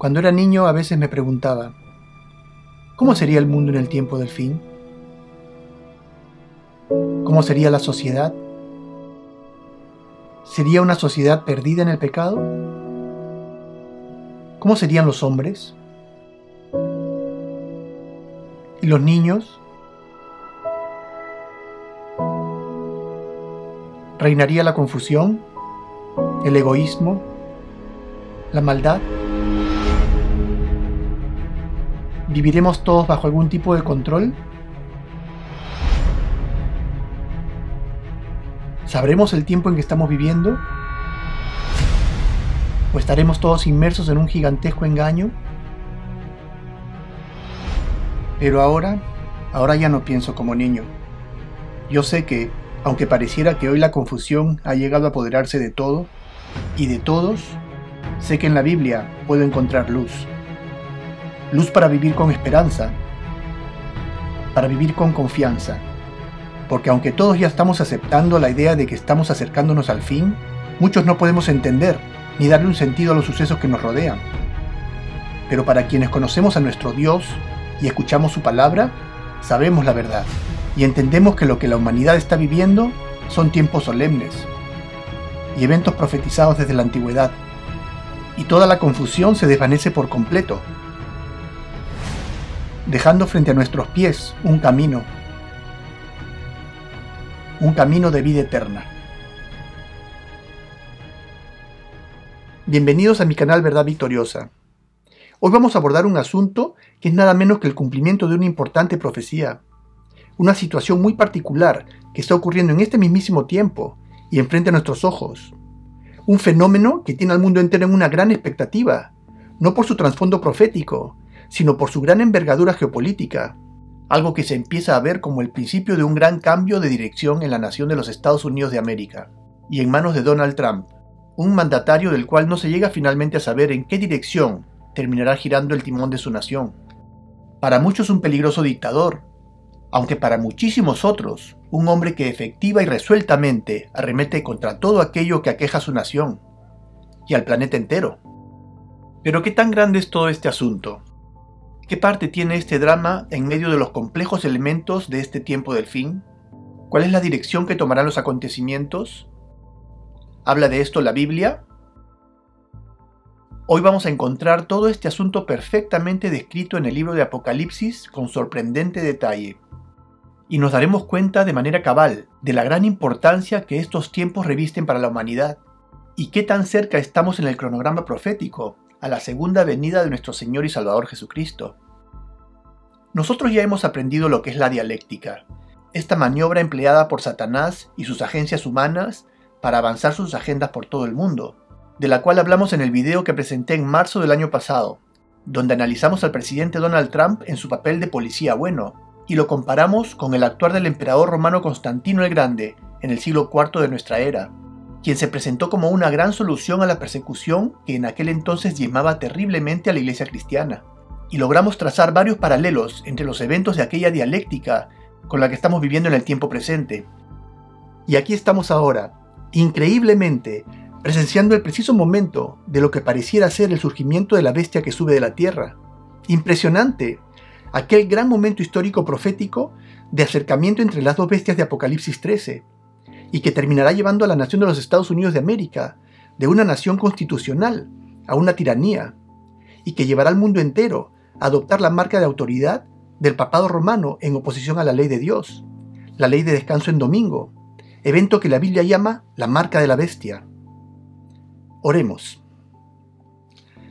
Cuando era niño a veces me preguntaba, ¿cómo sería el mundo en el tiempo del fin? ¿Cómo sería la sociedad? ¿Sería una sociedad perdida en el pecado? ¿Cómo serían los hombres? ¿Y los niños? ¿Reinaría la confusión? ¿El egoísmo? ¿La maldad? ¿Viviremos todos bajo algún tipo de control? ¿Sabremos el tiempo en que estamos viviendo? ¿O estaremos todos inmersos en un gigantesco engaño? Pero ahora ya no pienso como niño. Yo sé que, aunque pareciera que hoy la confusión ha llegado a apoderarse de todo y de todos, sé que en la Biblia puedo encontrar luz. Luz para vivir con esperanza, para vivir con confianza. Porque aunque todos ya estamos aceptando la idea de que estamos acercándonos al fin, muchos no podemos entender ni darle un sentido a los sucesos que nos rodean. Pero para quienes conocemos a nuestro Dios y escuchamos su palabra, sabemos la verdad y entendemos que lo que la humanidad está viviendo son tiempos solemnes y eventos profetizados desde la antigüedad, y toda la confusión se desvanece por completo, dejando frente a nuestros pies un camino de vida eterna. Bienvenidos a mi canal Verdad Victoriosa. Hoy vamos a abordar un asunto que es nada menos que el cumplimiento de una importante profecía, una situación muy particular que está ocurriendo en este mismísimo tiempo y enfrente a nuestros ojos. Un fenómeno que tiene al mundo entero en una gran expectativa, no por su trasfondo profético, sino por su gran envergadura geopolítica, algo que se empieza a ver como el principio de un gran cambio de dirección en la nación de los Estados Unidos de América, y en manos de Donald Trump, un mandatario del cual no se llega finalmente a saber en qué dirección terminará girando el timón de su nación. Para muchos un peligroso dictador, aunque para muchísimos otros, un hombre que efectiva y resueltamente arremete contra todo aquello que aqueja a su nación y al planeta entero. Pero ¿qué tan grande es todo este asunto? ¿Qué parte tiene este drama en medio de los complejos elementos de este tiempo del fin? ¿Cuál es la dirección que tomarán los acontecimientos? ¿Habla de esto la Biblia? Hoy vamos a encontrar todo este asunto perfectamente descrito en el libro de Apocalipsis con sorprendente detalle. Y nos daremos cuenta de manera cabal de la gran importancia que estos tiempos revisten para la humanidad, y qué tan cerca estamos en el cronograma profético a la segunda venida de nuestro Señor y Salvador Jesucristo. Nosotros ya hemos aprendido lo que es la dialéctica, esta maniobra empleada por Satanás y sus agencias humanas para avanzar sus agendas por todo el mundo, de la cual hablamos en el video que presenté en marzo del año pasado, donde analizamos al presidente Donald Trump en su papel de policía bueno, y lo comparamos con el actuar del emperador romano Constantino el Grande en el siglo IV de nuestra era, quien se presentó como una gran solución a la persecución que en aquel entonces diezmaba terriblemente a la iglesia cristiana. Y logramos trazar varios paralelos entre los eventos de aquella dialéctica con la que estamos viviendo en el tiempo presente. Y aquí estamos ahora, increíblemente, presenciando el preciso momento de lo que pareciera ser el surgimiento de la bestia que sube de la tierra. Impresionante, aquel gran momento histórico profético de acercamiento entre las dos bestias de Apocalipsis 13, y que terminará llevando a la nación de los Estados Unidos de América, de una nación constitucional, a una tiranía, y que llevará al mundo entero a adoptar la marca de autoridad del papado romano en oposición a la ley de Dios, la ley de descanso en domingo, evento que la Biblia llama la marca de la bestia. Oremos.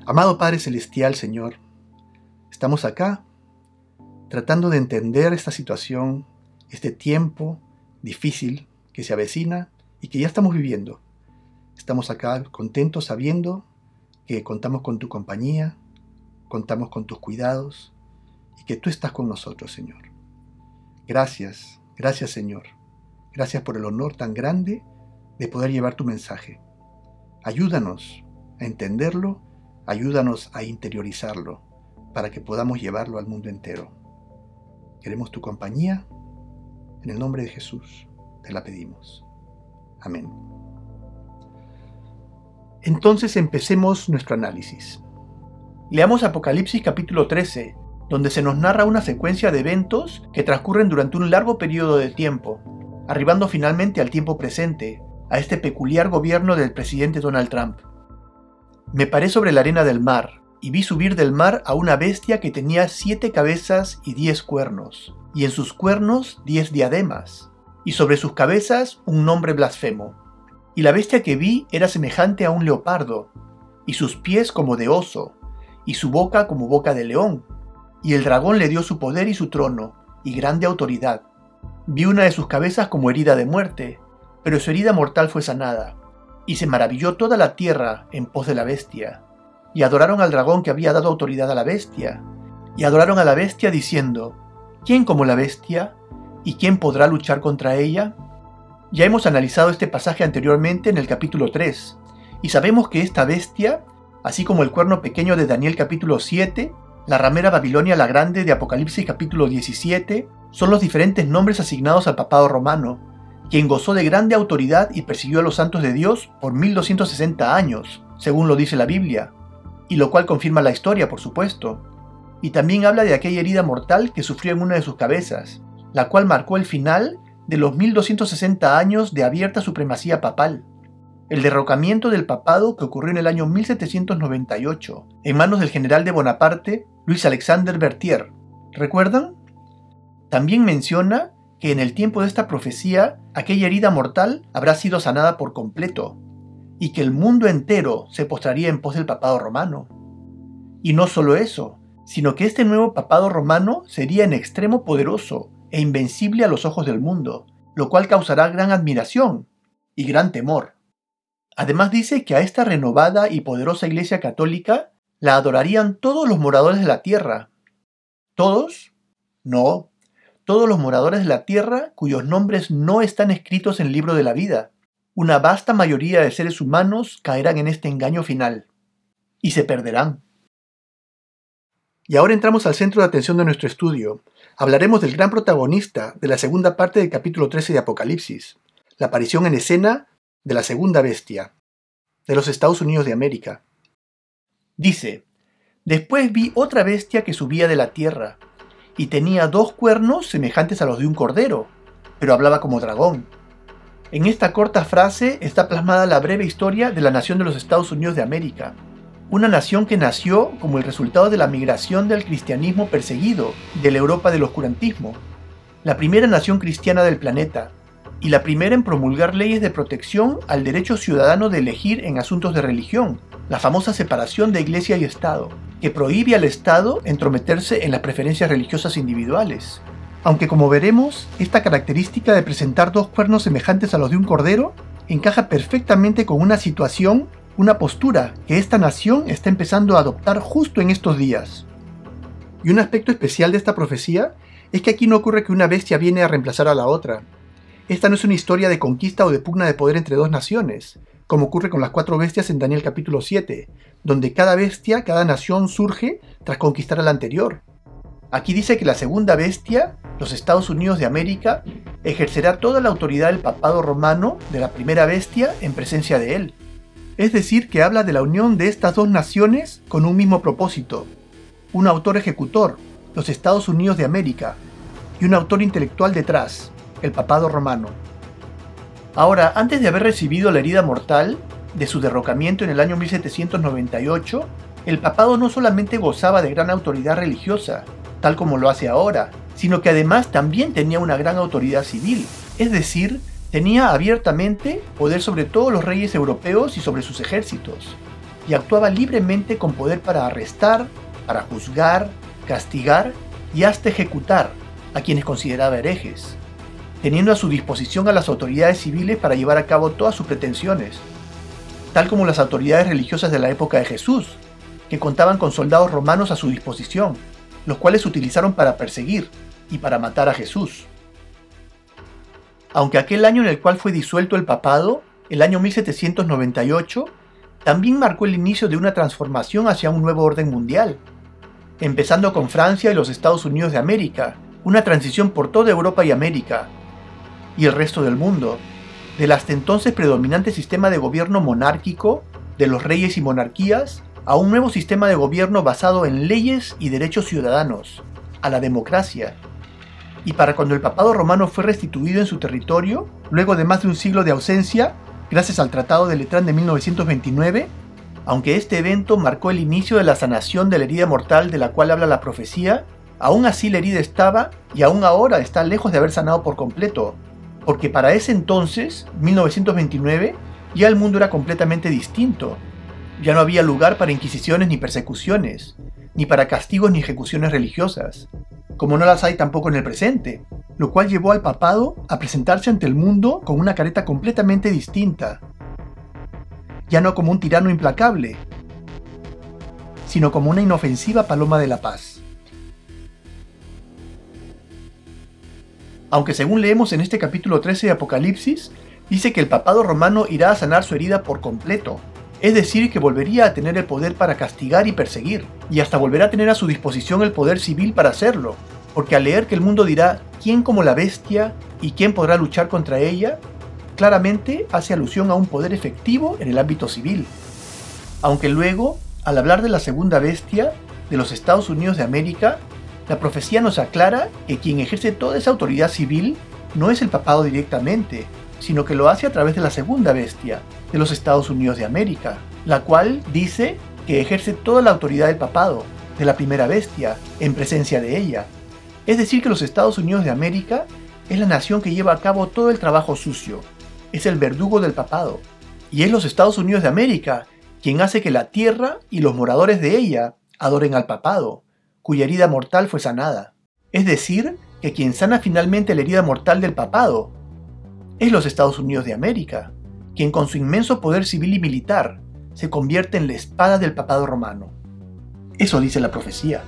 Amado Padre Celestial, Señor, estamos acá tratando de entender esta situación, este tiempo difícil que se avecina y que ya estamos viviendo. Estamos acá contentos sabiendo que contamos con tu compañía, contamos con tus cuidados y que tú estás con nosotros, Señor. Gracias, gracias, Señor. Gracias por el honor tan grande de poder llevar tu mensaje. Ayúdanos a entenderlo, ayúdanos a interiorizarlo para que podamos llevarlo al mundo entero. Queremos tu compañía. En el nombre de Jesús te la pedimos. Amén. Entonces empecemos nuestro análisis. Leamos Apocalipsis capítulo 13, donde se nos narra una secuencia de eventos que transcurren durante un largo periodo de tiempo, arribando finalmente al tiempo presente, a este peculiar gobierno del presidente Donald Trump. Me paré sobre la arena del mar, y vi subir del mar a una bestia que tenía 7 cabezas y 10 cuernos, y en sus cuernos 10 diademas, y sobre sus cabezas un nombre blasfemo. Y la bestia que vi era semejante a un leopardo, y sus pies como de oso, y su boca como boca de león, y el dragón le dio su poder y su trono, y grande autoridad. Vi una de sus cabezas como herida de muerte, pero su herida mortal fue sanada, y se maravilló toda la tierra en pos de la bestia, y adoraron al dragón que había dado autoridad a la bestia, y adoraron a la bestia diciendo, ¿quién como la bestia? ¿Y quién podrá luchar contra ella? Ya hemos analizado este pasaje anteriormente en el capítulo 3, y sabemos que esta bestia, así como el cuerno pequeño de Daniel capítulo 7, la ramera Babilonia la Grande de Apocalipsis capítulo 17, son los diferentes nombres asignados al papado romano, quien gozó de grande autoridad y persiguió a los santos de Dios por 1260 años, según lo dice la Biblia, y lo cual confirma la historia, por supuesto. Y también habla de aquella herida mortal que sufrió en una de sus cabezas, la cual marcó el final de los 1260 años de abierta supremacía papal, el derrocamiento del papado que ocurrió en el año 1798, en manos del general de Bonaparte, Luis Alexander Berthier. ¿Recuerdan? También menciona que en el tiempo de esta profecía, aquella herida mortal habrá sido sanada por completo, y que el mundo entero se postraría en pos del papado romano. Y no solo eso, sino que este nuevo papado romano sería en extremo poderoso e invencible a los ojos del mundo, lo cual causará gran admiración y gran temor. Además dice que a esta renovada y poderosa Iglesia católica la adorarían todos los moradores de la tierra. ¿Todos? No, todos los moradores de la tierra cuyos nombres no están escritos en el libro de la vida. Una vasta mayoría de seres humanos caerán en este engaño final y se perderán. Y ahora entramos al centro de atención de nuestro estudio. Hablaremos del gran protagonista de la segunda parte del capítulo 13 de Apocalipsis, la aparición en escena de la segunda bestia, de los Estados Unidos de América. Dice, después vi otra bestia que subía de la tierra, y tenía 2 cuernos semejantes a los de un cordero, pero hablaba como dragón. En esta corta frase está plasmada la breve historia de la nación de los Estados Unidos de América, una nación que nació como el resultado de la migración del cristianismo perseguido de la Europa del oscurantismo, la primera nación cristiana del planeta, y la primera en promulgar leyes de protección al derecho ciudadano de elegir en asuntos de religión, la famosa separación de Iglesia y Estado, que prohíbe al Estado entrometerse en las preferencias religiosas individuales. Aunque como veremos, esta característica de presentar 2 cuernos semejantes a los de un cordero encaja perfectamente con una situación, una postura que esta nación está empezando a adoptar justo en estos días. Y un aspecto especial de esta profecía es que aquí no ocurre que una bestia viene a reemplazar a la otra. Esta no es una historia de conquista o de pugna de poder entre 2 naciones, como ocurre con las 4 bestias en Daniel capítulo 7, donde cada bestia, cada nación surge tras conquistar a la anterior. Aquí dice que la segunda bestia, los Estados Unidos de América, ejercerá toda la autoridad del papado romano de la primera bestia en presencia de él. Es decir, que habla de la unión de estas 2 naciones con un mismo propósito. Un autor ejecutor, los Estados Unidos de América, y un autor intelectual detrás, el papado romano. Ahora, antes de haber recibido la herida mortal de su derrocamiento en el año 1798, el papado no solamente gozaba de gran autoridad religiosa, tal como lo hace ahora, sino que además también tenía una gran autoridad civil, es decir, tenía abiertamente poder sobre todos los reyes europeos y sobre sus ejércitos, y actuaba libremente con poder para arrestar, para juzgar, castigar y hasta ejecutar a quienes consideraba herejes, teniendo a su disposición a las autoridades civiles para llevar a cabo todas sus pretensiones, tal como las autoridades religiosas de la época de Jesús, que contaban con soldados romanos a su disposición, los cuales utilizaron para perseguir y para matar a Jesús. Aunque aquel año en el cual fue disuelto el papado, el año 1798, también marcó el inicio de una transformación hacia un nuevo orden mundial, empezando con Francia y los Estados Unidos de América, una transición por toda Europa y América, y el resto del mundo, del hasta entonces predominante sistema de gobierno monárquico, de los reyes y monarquías, a un nuevo sistema de gobierno basado en leyes y derechos ciudadanos, a la democracia. Y para cuando el papado romano fue restituido en su territorio, luego de más de un siglo de ausencia, gracias al Tratado de Letrán de 1929, aunque este evento marcó el inicio de la sanación de la herida mortal de la cual habla la profecía, aún así la herida estaba y aún ahora está lejos de haber sanado por completo, porque para ese entonces, 1929, ya el mundo era completamente distinto. Ya no había lugar para inquisiciones ni persecuciones, ni para castigos ni ejecuciones religiosas, como no las hay tampoco en el presente, lo cual llevó al papado a presentarse ante el mundo con una careta completamente distinta, ya no como un tirano implacable, sino como una inofensiva paloma de la paz. Aunque según leemos en este capítulo 13 de Apocalipsis, dice que el papado romano irá a sanar su herida por completo, es decir, que volvería a tener el poder para castigar y perseguir, y hasta volverá a tener a su disposición el poder civil para hacerlo, porque al leer que el mundo dirá quién como la bestia y quién podrá luchar contra ella, claramente hace alusión a un poder efectivo en el ámbito civil. Aunque luego, al hablar de la segunda bestia, de los Estados Unidos de América, la profecía nos aclara que quien ejerce toda esa autoridad civil no es el papado directamente, sino que lo hace a través de la segunda bestia, de los Estados Unidos de América, la cual dice que ejerce toda la autoridad del papado, de la primera bestia, en presencia de ella. Es decir, que los Estados Unidos de América es la nación que lleva a cabo todo el trabajo sucio, es el verdugo del papado, y es los Estados Unidos de América quien hace que la tierra y los moradores de ella adoren al papado, cuya herida mortal fue sanada. Es decir, que quien sana finalmente la herida mortal del papado es los Estados Unidos de América, quien con su inmenso poder civil y militar se convierte en la espada del papado romano. Eso dice la profecía.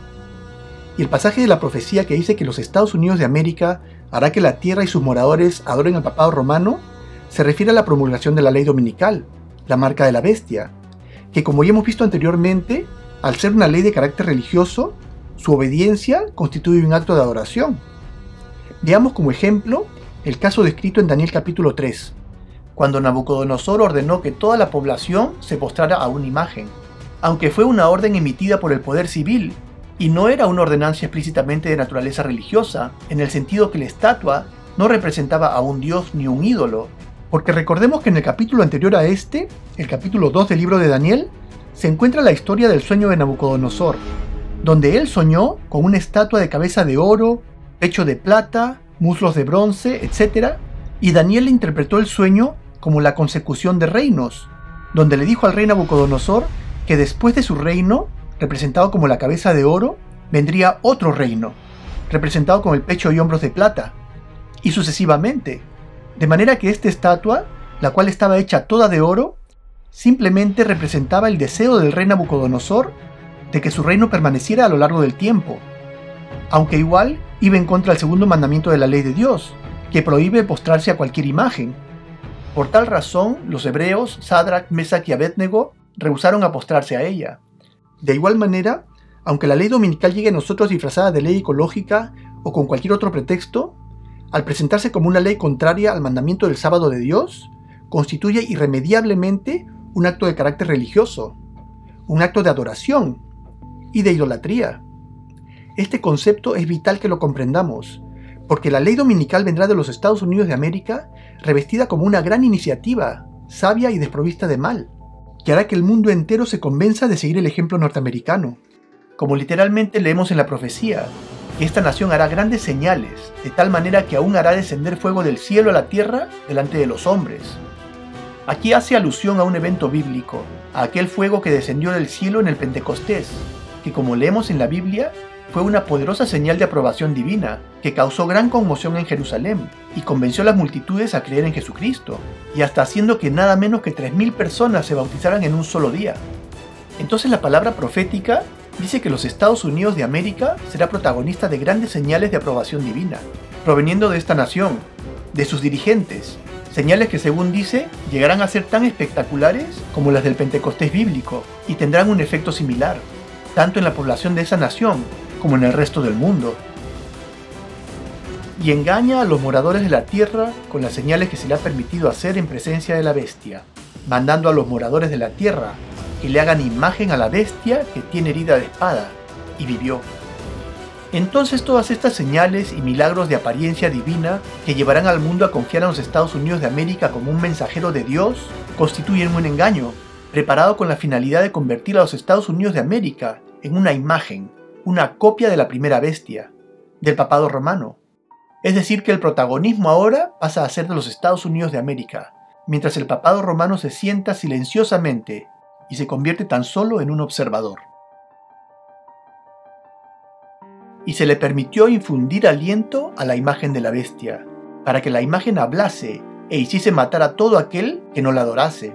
Y el pasaje de la profecía que dice que los Estados Unidos de América hará que la tierra y sus moradores adoren al papado romano se refiere a la promulgación de la ley dominical, la marca de la bestia, que como ya hemos visto anteriormente, al ser una ley de carácter religioso, su obediencia constituye un acto de adoración. Veamos como ejemplo el caso descrito en Daniel capítulo 3, cuando Nabucodonosor ordenó que toda la población se postrara a una imagen, aunque fue una orden emitida por el poder civil, y no era una ordenanza explícitamente de naturaleza religiosa, en el sentido que la estatua no representaba a un dios ni un ídolo, porque recordemos que en el capítulo anterior a este, el capítulo 2 del libro de Daniel, se encuentra la historia del sueño de Nabucodonosor, donde él soñó con una estatua de cabeza de oro, pecho de plata, muslos de bronce, etc., y Daniel interpretó el sueño como la consecución de reinos, donde le dijo al rey Nabucodonosor que después de su reino, representado como la cabeza de oro, vendría otro reino, representado con el pecho y hombros de plata, y sucesivamente, de manera que esta estatua, la cual estaba hecha toda de oro, simplemente representaba el deseo del rey Nabucodonosor de que su reino permaneciera a lo largo del tiempo, aunque igual iba en contra del segundo mandamiento de la ley de Dios, que prohíbe postrarse a cualquier imagen. Por tal razón, los hebreos, Sadrach, Mesach y Abednego, rehusaron a postrarse a ella. De igual manera, aunque la ley dominical llegue a nosotros disfrazada de ley ecológica o con cualquier otro pretexto, al presentarse como una ley contraria al mandamiento del sábado de Dios, constituye irremediablemente un acto de carácter religioso, un acto de adoración y de idolatría. Este concepto es vital que lo comprendamos, porque la ley dominical vendrá de los Estados Unidos de América revestida como una gran iniciativa, sabia y desprovista de mal, que hará que el mundo entero se convenza de seguir el ejemplo norteamericano. Como literalmente leemos en la profecía, que esta nación hará grandes señales, de tal manera que aún hará descender fuego del cielo a la tierra delante de los hombres. Aquí hace alusión a un evento bíblico, a aquel fuego que descendió del cielo en el Pentecostés, que como leemos en la Biblia, fue una poderosa señal de aprobación divina, que causó gran conmoción en Jerusalén, y convenció a las multitudes a creer en Jesucristo, y hasta haciendo que nada menos que 3,000 personas se bautizaran en un solo día. Entonces la palabra profética dice que los Estados Unidos de América será protagonista de grandes señales de aprobación divina, proveniendo de esta nación, de sus dirigentes, señales que según dice llegarán a ser tan espectaculares como las del Pentecostés bíblico y tendrán un efecto similar, tanto en la población de esa nación como en el resto del mundo. Y engaña a los moradores de la tierra con las señales que se le ha permitido hacer en presencia de la bestia, mandando a los moradores de la tierra que le hagan imagen a la bestia que tiene herida de espada, y vivió. Entonces todas estas señales y milagros de apariencia divina que llevarán al mundo a confiar en los Estados Unidos de América como un mensajero de Dios constituyen un engaño, preparado con la finalidad de convertir a los Estados Unidos de América en una imagen, una copia de la primera bestia, del papado romano. Es decir, que el protagonismo ahora pasa a ser de los Estados Unidos de América, mientras el papado romano se sienta silenciosamente y se convierte tan solo en un observador. Y se le permitió infundir aliento a la imagen de la bestia, para que la imagen hablase e hiciese matar a todo aquel que no la adorase.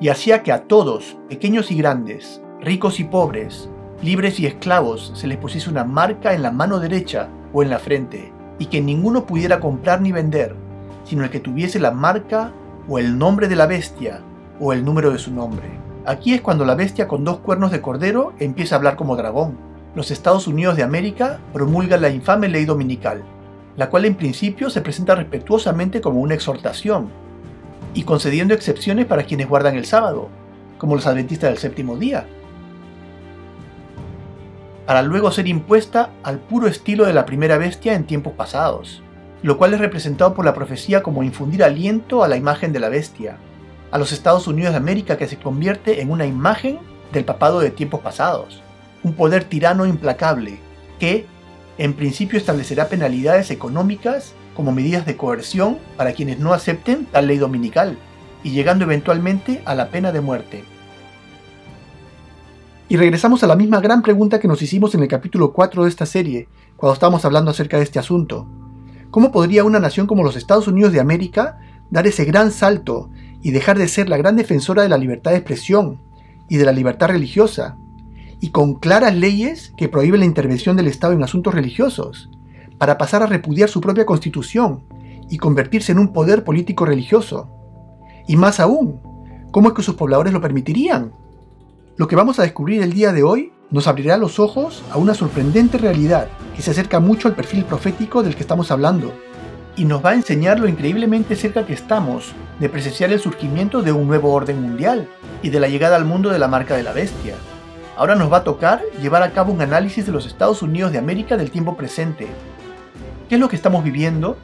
Y hacía que a todos, pequeños y grandes, ricos y pobres, libres y esclavos, se les pusiese una marca en la mano derecha o en la frente, y que ninguno pudiera comprar ni vender, sino el que tuviese la marca o el nombre de la bestia o el número de su nombre. Aquí es cuando la bestia con 2 cuernos de cordero empieza a hablar como dragón. Los Estados Unidos de América promulgan la infame ley dominical, la cual en principio se presenta respetuosamente como una exhortación, y concediendo excepciones para quienes guardan el sábado, como los adventistas del séptimo día, para luego ser impuesta al puro estilo de la primera bestia en tiempos pasados, lo cual es representado por la profecía como infundir aliento a la imagen de la bestia, a los Estados Unidos de América, que se convierte en una imagen del papado de tiempos pasados. Un poder tirano implacable que, en principio, establecerá penalidades económicas como medidas de coerción para quienes no acepten tal ley dominical, y llegando eventualmente a la pena de muerte. Y regresamos a la misma gran pregunta que nos hicimos en el capítulo 4 de esta serie, cuando estábamos hablando acerca de este asunto. ¿Cómo podría una nación como los Estados Unidos de América dar ese gran salto y dejar de ser la gran defensora de la libertad de expresión y de la libertad religiosa, y con claras leyes que prohíben la intervención del Estado en asuntos religiosos, para pasar a repudiar su propia constitución y convertirse en un poder político religioso? Y más aún, ¿cómo es que sus pobladores lo permitirían? Lo que vamos a descubrir el día de hoy nos abrirá los ojos a una sorprendente realidad que se acerca mucho al perfil profético del que estamos hablando, y nos va a enseñar lo increíblemente cerca que estamos de presenciar el surgimiento de un nuevo orden mundial y de la llegada al mundo de la marca de la bestia. Ahora nos va a tocar llevar a cabo un análisis de los Estados Unidos de América del tiempo presente. ¿Qué es lo que estamos viviendo?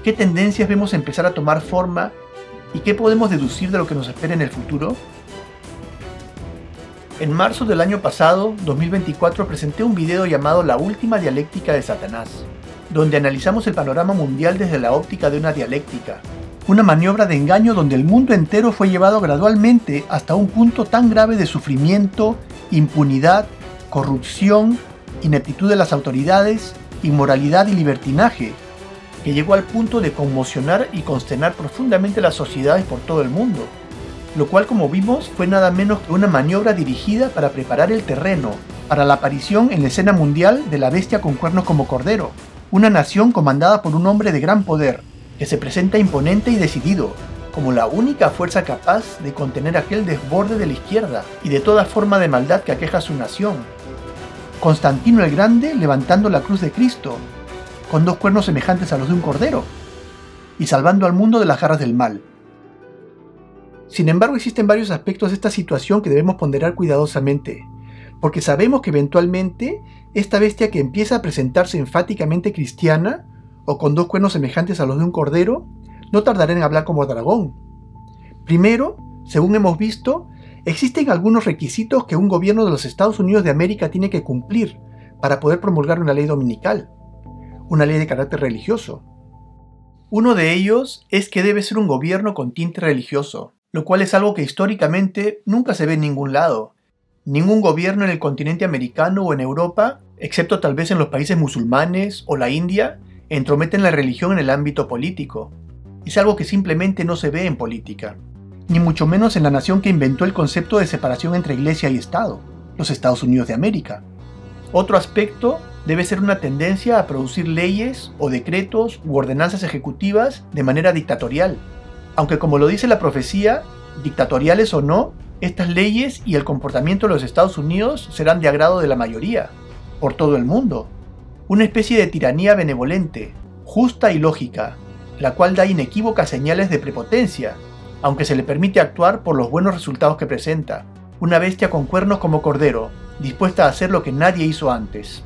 ¿Qué tendencias vemos empezar a tomar forma? ¿Y qué podemos deducir de lo que nos espera en el futuro? En marzo del año pasado, 2024, presenté un video llamado La última dialéctica de Satanás, donde analizamos el panorama mundial desde la óptica de una dialéctica, una maniobra de engaño donde el mundo entero fue llevado gradualmente hasta un punto tan grave de sufrimiento, impunidad, corrupción, ineptitud de las autoridades, inmoralidad y libertinaje, que llegó al punto de conmocionar y consternar profundamente las sociedades por todo el mundo, lo cual, como vimos, fue nada menos que una maniobra dirigida para preparar el terreno para la aparición en la escena mundial de la bestia con cuernos como cordero, una nación comandada por un hombre de gran poder, que se presenta imponente y decidido, como la única fuerza capaz de contener aquel desborde de la izquierda y de toda forma de maldad que aqueja a su nación. Constantino el Grande levantando la cruz de Cristo, con 2 cuernos semejantes a los de un cordero, y salvando al mundo de las garras del mal. Sin embargo, existen varios aspectos de esta situación que debemos ponderar cuidadosamente, porque sabemos que eventualmente esta bestia que empieza a presentarse enfáticamente cristiana, o con 2 cuernos semejantes a los de un cordero, no tardará en hablar como dragón. Primero, según hemos visto, existen algunos requisitos que un gobierno de los Estados Unidos de América tiene que cumplir para poder promulgar una ley dominical, una ley de carácter religioso. Uno de ellos es que debe ser un gobierno con tinte religioso, lo cual es algo que históricamente nunca se ve en ningún lado. Ningún gobierno en el continente americano o en Europa, excepto tal vez en los países musulmanes o la India, entrometen la religión en el ámbito político. Es algo que simplemente no se ve en política, ni mucho menos en la nación que inventó el concepto de separación entre iglesia y Estado, los Estados Unidos de América. Otro aspecto debe ser una tendencia a producir leyes o decretos u ordenanzas ejecutivas de manera dictatorial, aunque como lo dice la profecía, dictatoriales o no, estas leyes y el comportamiento de los Estados Unidos serán de agrado de la mayoría, por todo el mundo. Una especie de tiranía benevolente, justa y lógica, la cual da inequívocas señales de prepotencia, aunque se le permite actuar por los buenos resultados que presenta, una bestia con cuernos como cordero, dispuesta a hacer lo que nadie hizo antes.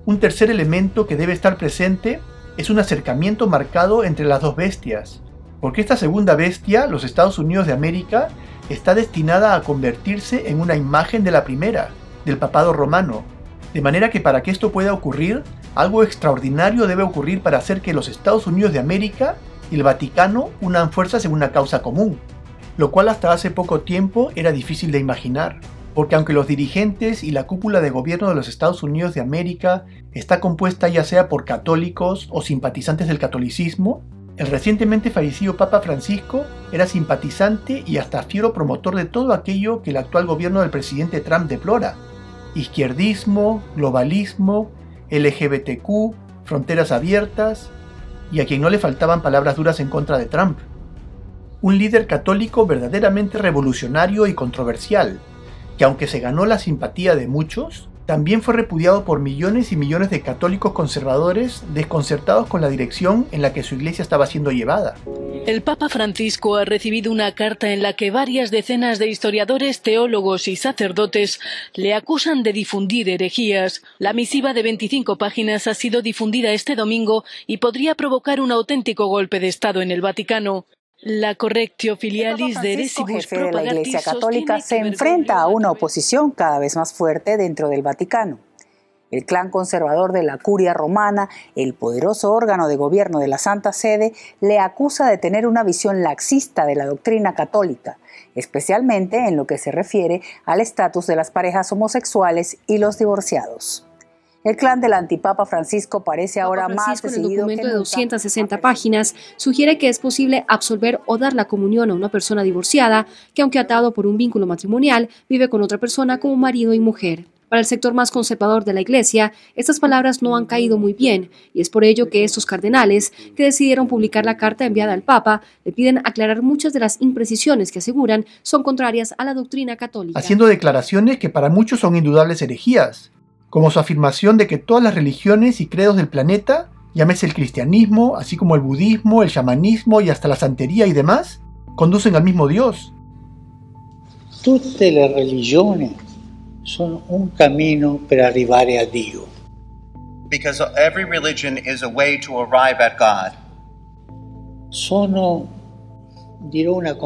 Un tercer elemento que debe estar presente es un acercamiento marcado entre las dos bestias, porque esta segunda bestia, los Estados Unidos de América, está destinada a convertirse en una imagen de la primera, del papado romano, de manera que para que esto pueda ocurrir, algo extraordinario debe ocurrir para hacer que los Estados Unidos de América y el Vaticano unan fuerzas en una causa común, lo cual hasta hace poco tiempo era difícil de imaginar, porque aunque los dirigentes y la cúpula de gobierno de los Estados Unidos de América está compuesta ya sea por católicos o simpatizantes del catolicismo, el recientemente fallecido Papa Francisco era simpatizante y hasta fiero promotor de todo aquello que el actual gobierno del presidente Trump deplora: izquierdismo, globalismo, LGBTQ, fronteras abiertas, y a quien no le faltaban palabras duras en contra de Trump. Un líder católico verdaderamente revolucionario y controversial, que aunque se ganó la simpatía de muchos, también fue repudiado por millones y millones de católicos conservadores desconcertados con la dirección en la que su iglesia estaba siendo llevada. El Papa Francisco ha recibido una carta en la que varias decenas de historiadores, teólogos y sacerdotes le acusan de difundir herejías. La misiva de 25 páginas ha sido difundida este domingo y podría provocar un auténtico golpe de Estado en el Vaticano. La Correctio Filialis de Eresibus jefe de la Iglesia Católica, se enfrenta a una oposición cada vez más fuerte dentro del Vaticano. El clan conservador de la Curia Romana, el poderoso órgano de gobierno de la Santa Sede, le acusa de tener una visión laxista de la doctrina católica, especialmente en lo que se refiere al estatus de las parejas homosexuales y los divorciados. El clan del antipapa Francisco parece ahora más decidido que nunca. En el documento de 260 páginas sugiere que es posible absolver o dar la comunión a una persona divorciada que, aunque atado por un vínculo matrimonial, vive con otra persona como marido y mujer. Para el sector más conservador de la Iglesia, estas palabras no han caído muy bien, y es por ello que estos cardenales, que decidieron publicar la carta enviada al Papa, le piden aclarar muchas de las imprecisiones que aseguran son contrarias a la doctrina católica. Haciendo declaraciones que para muchos son indudables herejías, como su afirmación de que todas las religiones y credos del planeta, llámese el cristianismo, así como el budismo, el chamanismo y hasta la santería y demás, conducen al mismo Dios. Todas las religiones son un camino para arrivare a Dio. Because every religion is a way to arrive at God.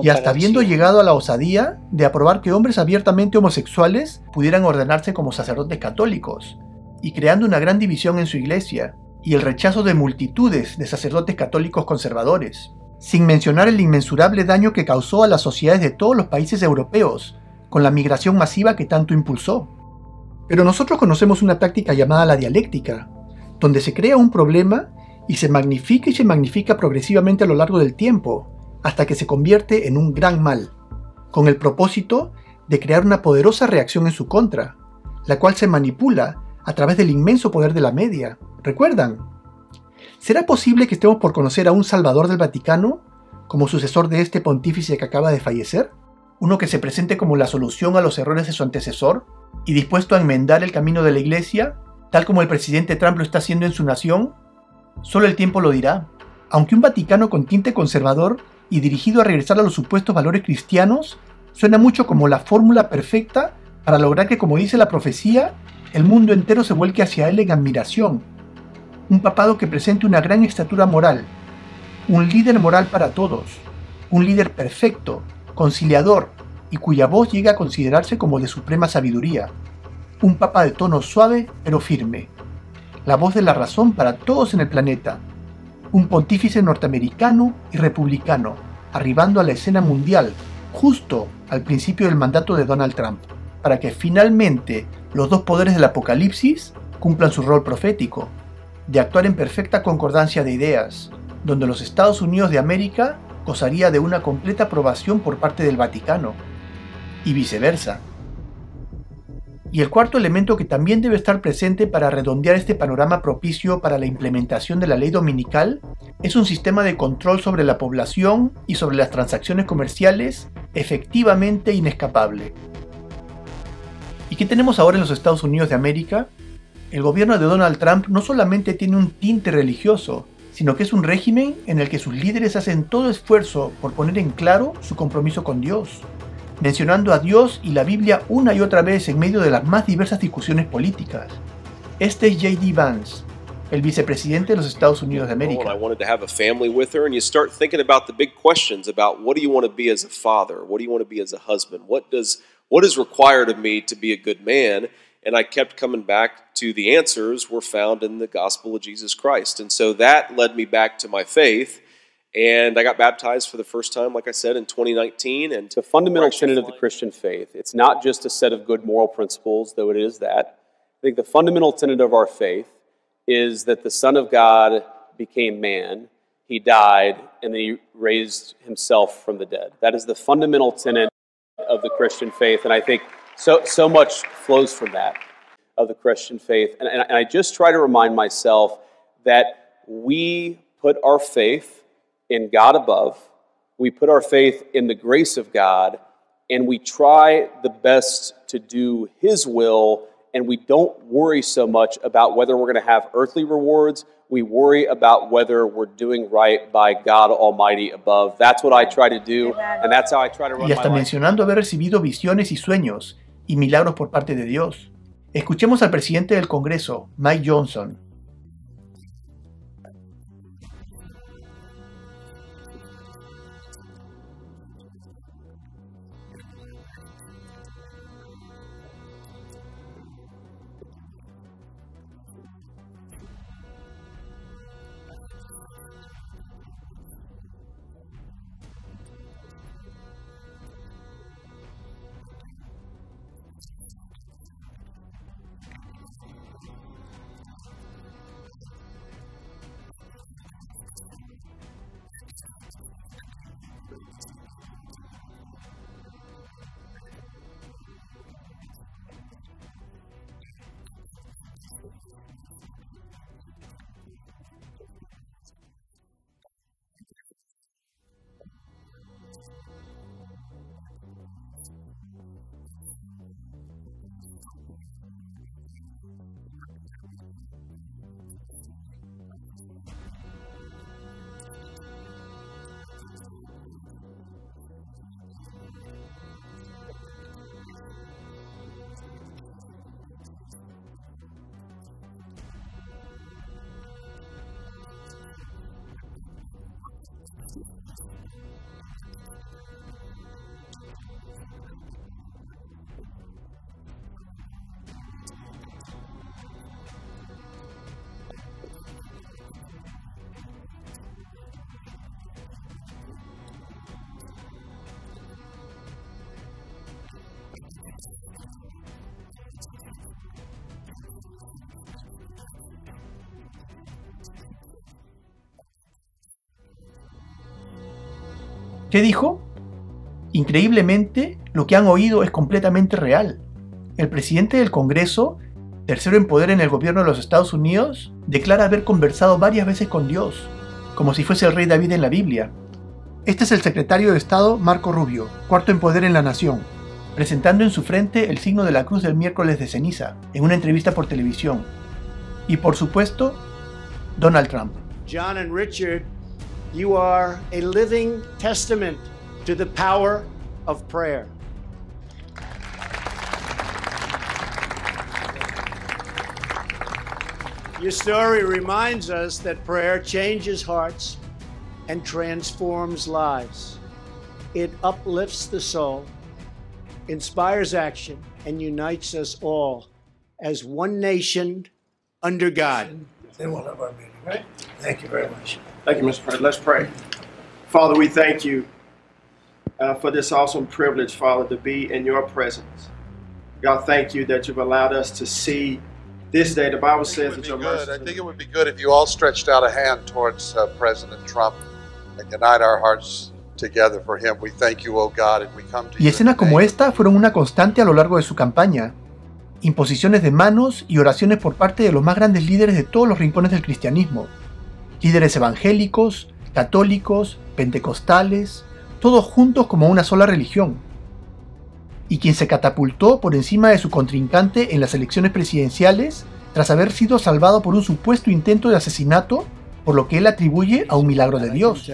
Y hasta habiendo llegado a la osadía de aprobar que hombres abiertamente homosexuales pudieran ordenarse como sacerdotes católicos, y creando una gran división en su iglesia, y el rechazo de multitudes de sacerdotes católicos conservadores, sin mencionar el inmensurable daño que causó a las sociedades de todos los países europeos, con la migración masiva que tanto impulsó. Pero nosotros conocemos una táctica llamada la dialéctica, donde se crea un problema y se magnifica progresivamente a lo largo del tiempo, hasta que se convierte en un gran mal, con el propósito de crear una poderosa reacción en su contra, la cual se manipula a través del inmenso poder de la media. ¿Recuerdan? ¿Será posible que estemos por conocer a un Salvador del Vaticano como sucesor de este pontífice que acaba de fallecer? ¿Uno que se presente como la solución a los errores de su antecesor y dispuesto a enmendar el camino de la Iglesia, tal como el presidente Trump lo está haciendo en su nación? Solo el tiempo lo dirá. Aunque un Vaticano con tinte conservador y dirigido a regresar a los supuestos valores cristianos, suena mucho como la fórmula perfecta para lograr que, como dice la profecía, el mundo entero se vuelque hacia él en admiración. Un papado que presente una gran estatura moral, un líder moral para todos, un líder perfecto, conciliador y cuya voz llega a considerarse como de suprema sabiduría. Un papa de tono suave pero firme, la voz de la razón para todos en el planeta. Un pontífice norteamericano y republicano, arribando a la escena mundial justo al principio del mandato de Donald Trump, para que finalmente los dos poderes del apocalipsis cumplan su rol profético, de actuar en perfecta concordancia de ideas, donde los Estados Unidos de América gozaría de una completa aprobación por parte del Vaticano, y viceversa. Y el cuarto elemento que también debe estar presente para redondear este panorama propicio para la implementación de la ley dominical es un sistema de control sobre la población y sobre las transacciones comerciales efectivamente inescapable. ¿Y qué tenemos ahora en los Estados Unidos de América? El gobierno de Donald Trump no solamente tiene un tinte religioso, sino que es un régimen en el que sus líderes hacen todo esfuerzo por poner en claro su compromiso con Dios, mencionando a Dios y la Biblia una y otra vez en medio de las más diversas discusiones políticas. Este es J.D. Vance, el vicepresidente de los Estados Unidos de América. I wanted to have a family with her, and you start thinking about the big questions about what do you want to be as a father? What do you want to be as a husband? What is required of me to be a good man? And I kept coming back to the answers were found in the gospel of Jesus Christ. And so that led me back to my faith. And I got baptized for the first time, like I said, in 2019. And the fundamental tenet of the Christian faith, it's not just a set of good moral principles, though it is that. I think the fundamental tenet of our faith is that the Son of God became man, he died, and then he raised himself from the dead. That is the fundamental tenet of the Christian faith, and I think so much flows from that, of the Christian faith. And I just try to remind myself that we put our faith in God above, we put our faith in the grace of God, and we try the best to do His will, and we don't worry so much about whether we're going to have earthly rewards. We worry about whether we're doing right by God Almighty above. That's what I try to do, and that's how I try to run my life. Y hasta mencionando haber recibido visiones y sueños y milagros por parte de Dios. Escuchemos al presidente del Congreso, Mike Johnson. ¿Qué dijo? Increíblemente, lo que han oído es completamente real. El presidente del Congreso, tercero en poder en el gobierno de los Estados Unidos, declara haber conversado varias veces con Dios, como si fuese el rey David en la Biblia. Este es el secretario de Estado Marco Rubio, cuarto en poder en la nación, presentando en su frente el signo de la cruz del miércoles de ceniza, en una entrevista por televisión. Y por supuesto, Donald Trump. John and Richard, you are a living testament to the power of prayer. Your story reminds us that prayer changes hearts and transforms lives. It uplifts the soul, inspires action, and unites us all as one nation under God. Then we'll have our meeting, right? Thank you very much. Thank you, Mr. President. Let's pray. Father, we thank you for this awesome privilege, Father, to be in your presence. God, thank you that you've allowed us to see this day. The Bible says that your mercy. I think it would be good if you all stretched out a hand towards President Trump and unite our hearts together for him. We thank you, oh God, and we come to you. Y escenas como esta fueron una constante a lo largo de su campaña. Imposiciones de manos y oraciones por parte de los más grandes líderes de todos los rincones del cristianismo. Líderes evangélicos, católicos, pentecostales, todos juntos como una sola religión. Y quien se catapultó por encima de su contrincante en las elecciones presidenciales tras haber sido salvado por un supuesto intento de asesinato, por lo que él atribuye a un milagro de Dios.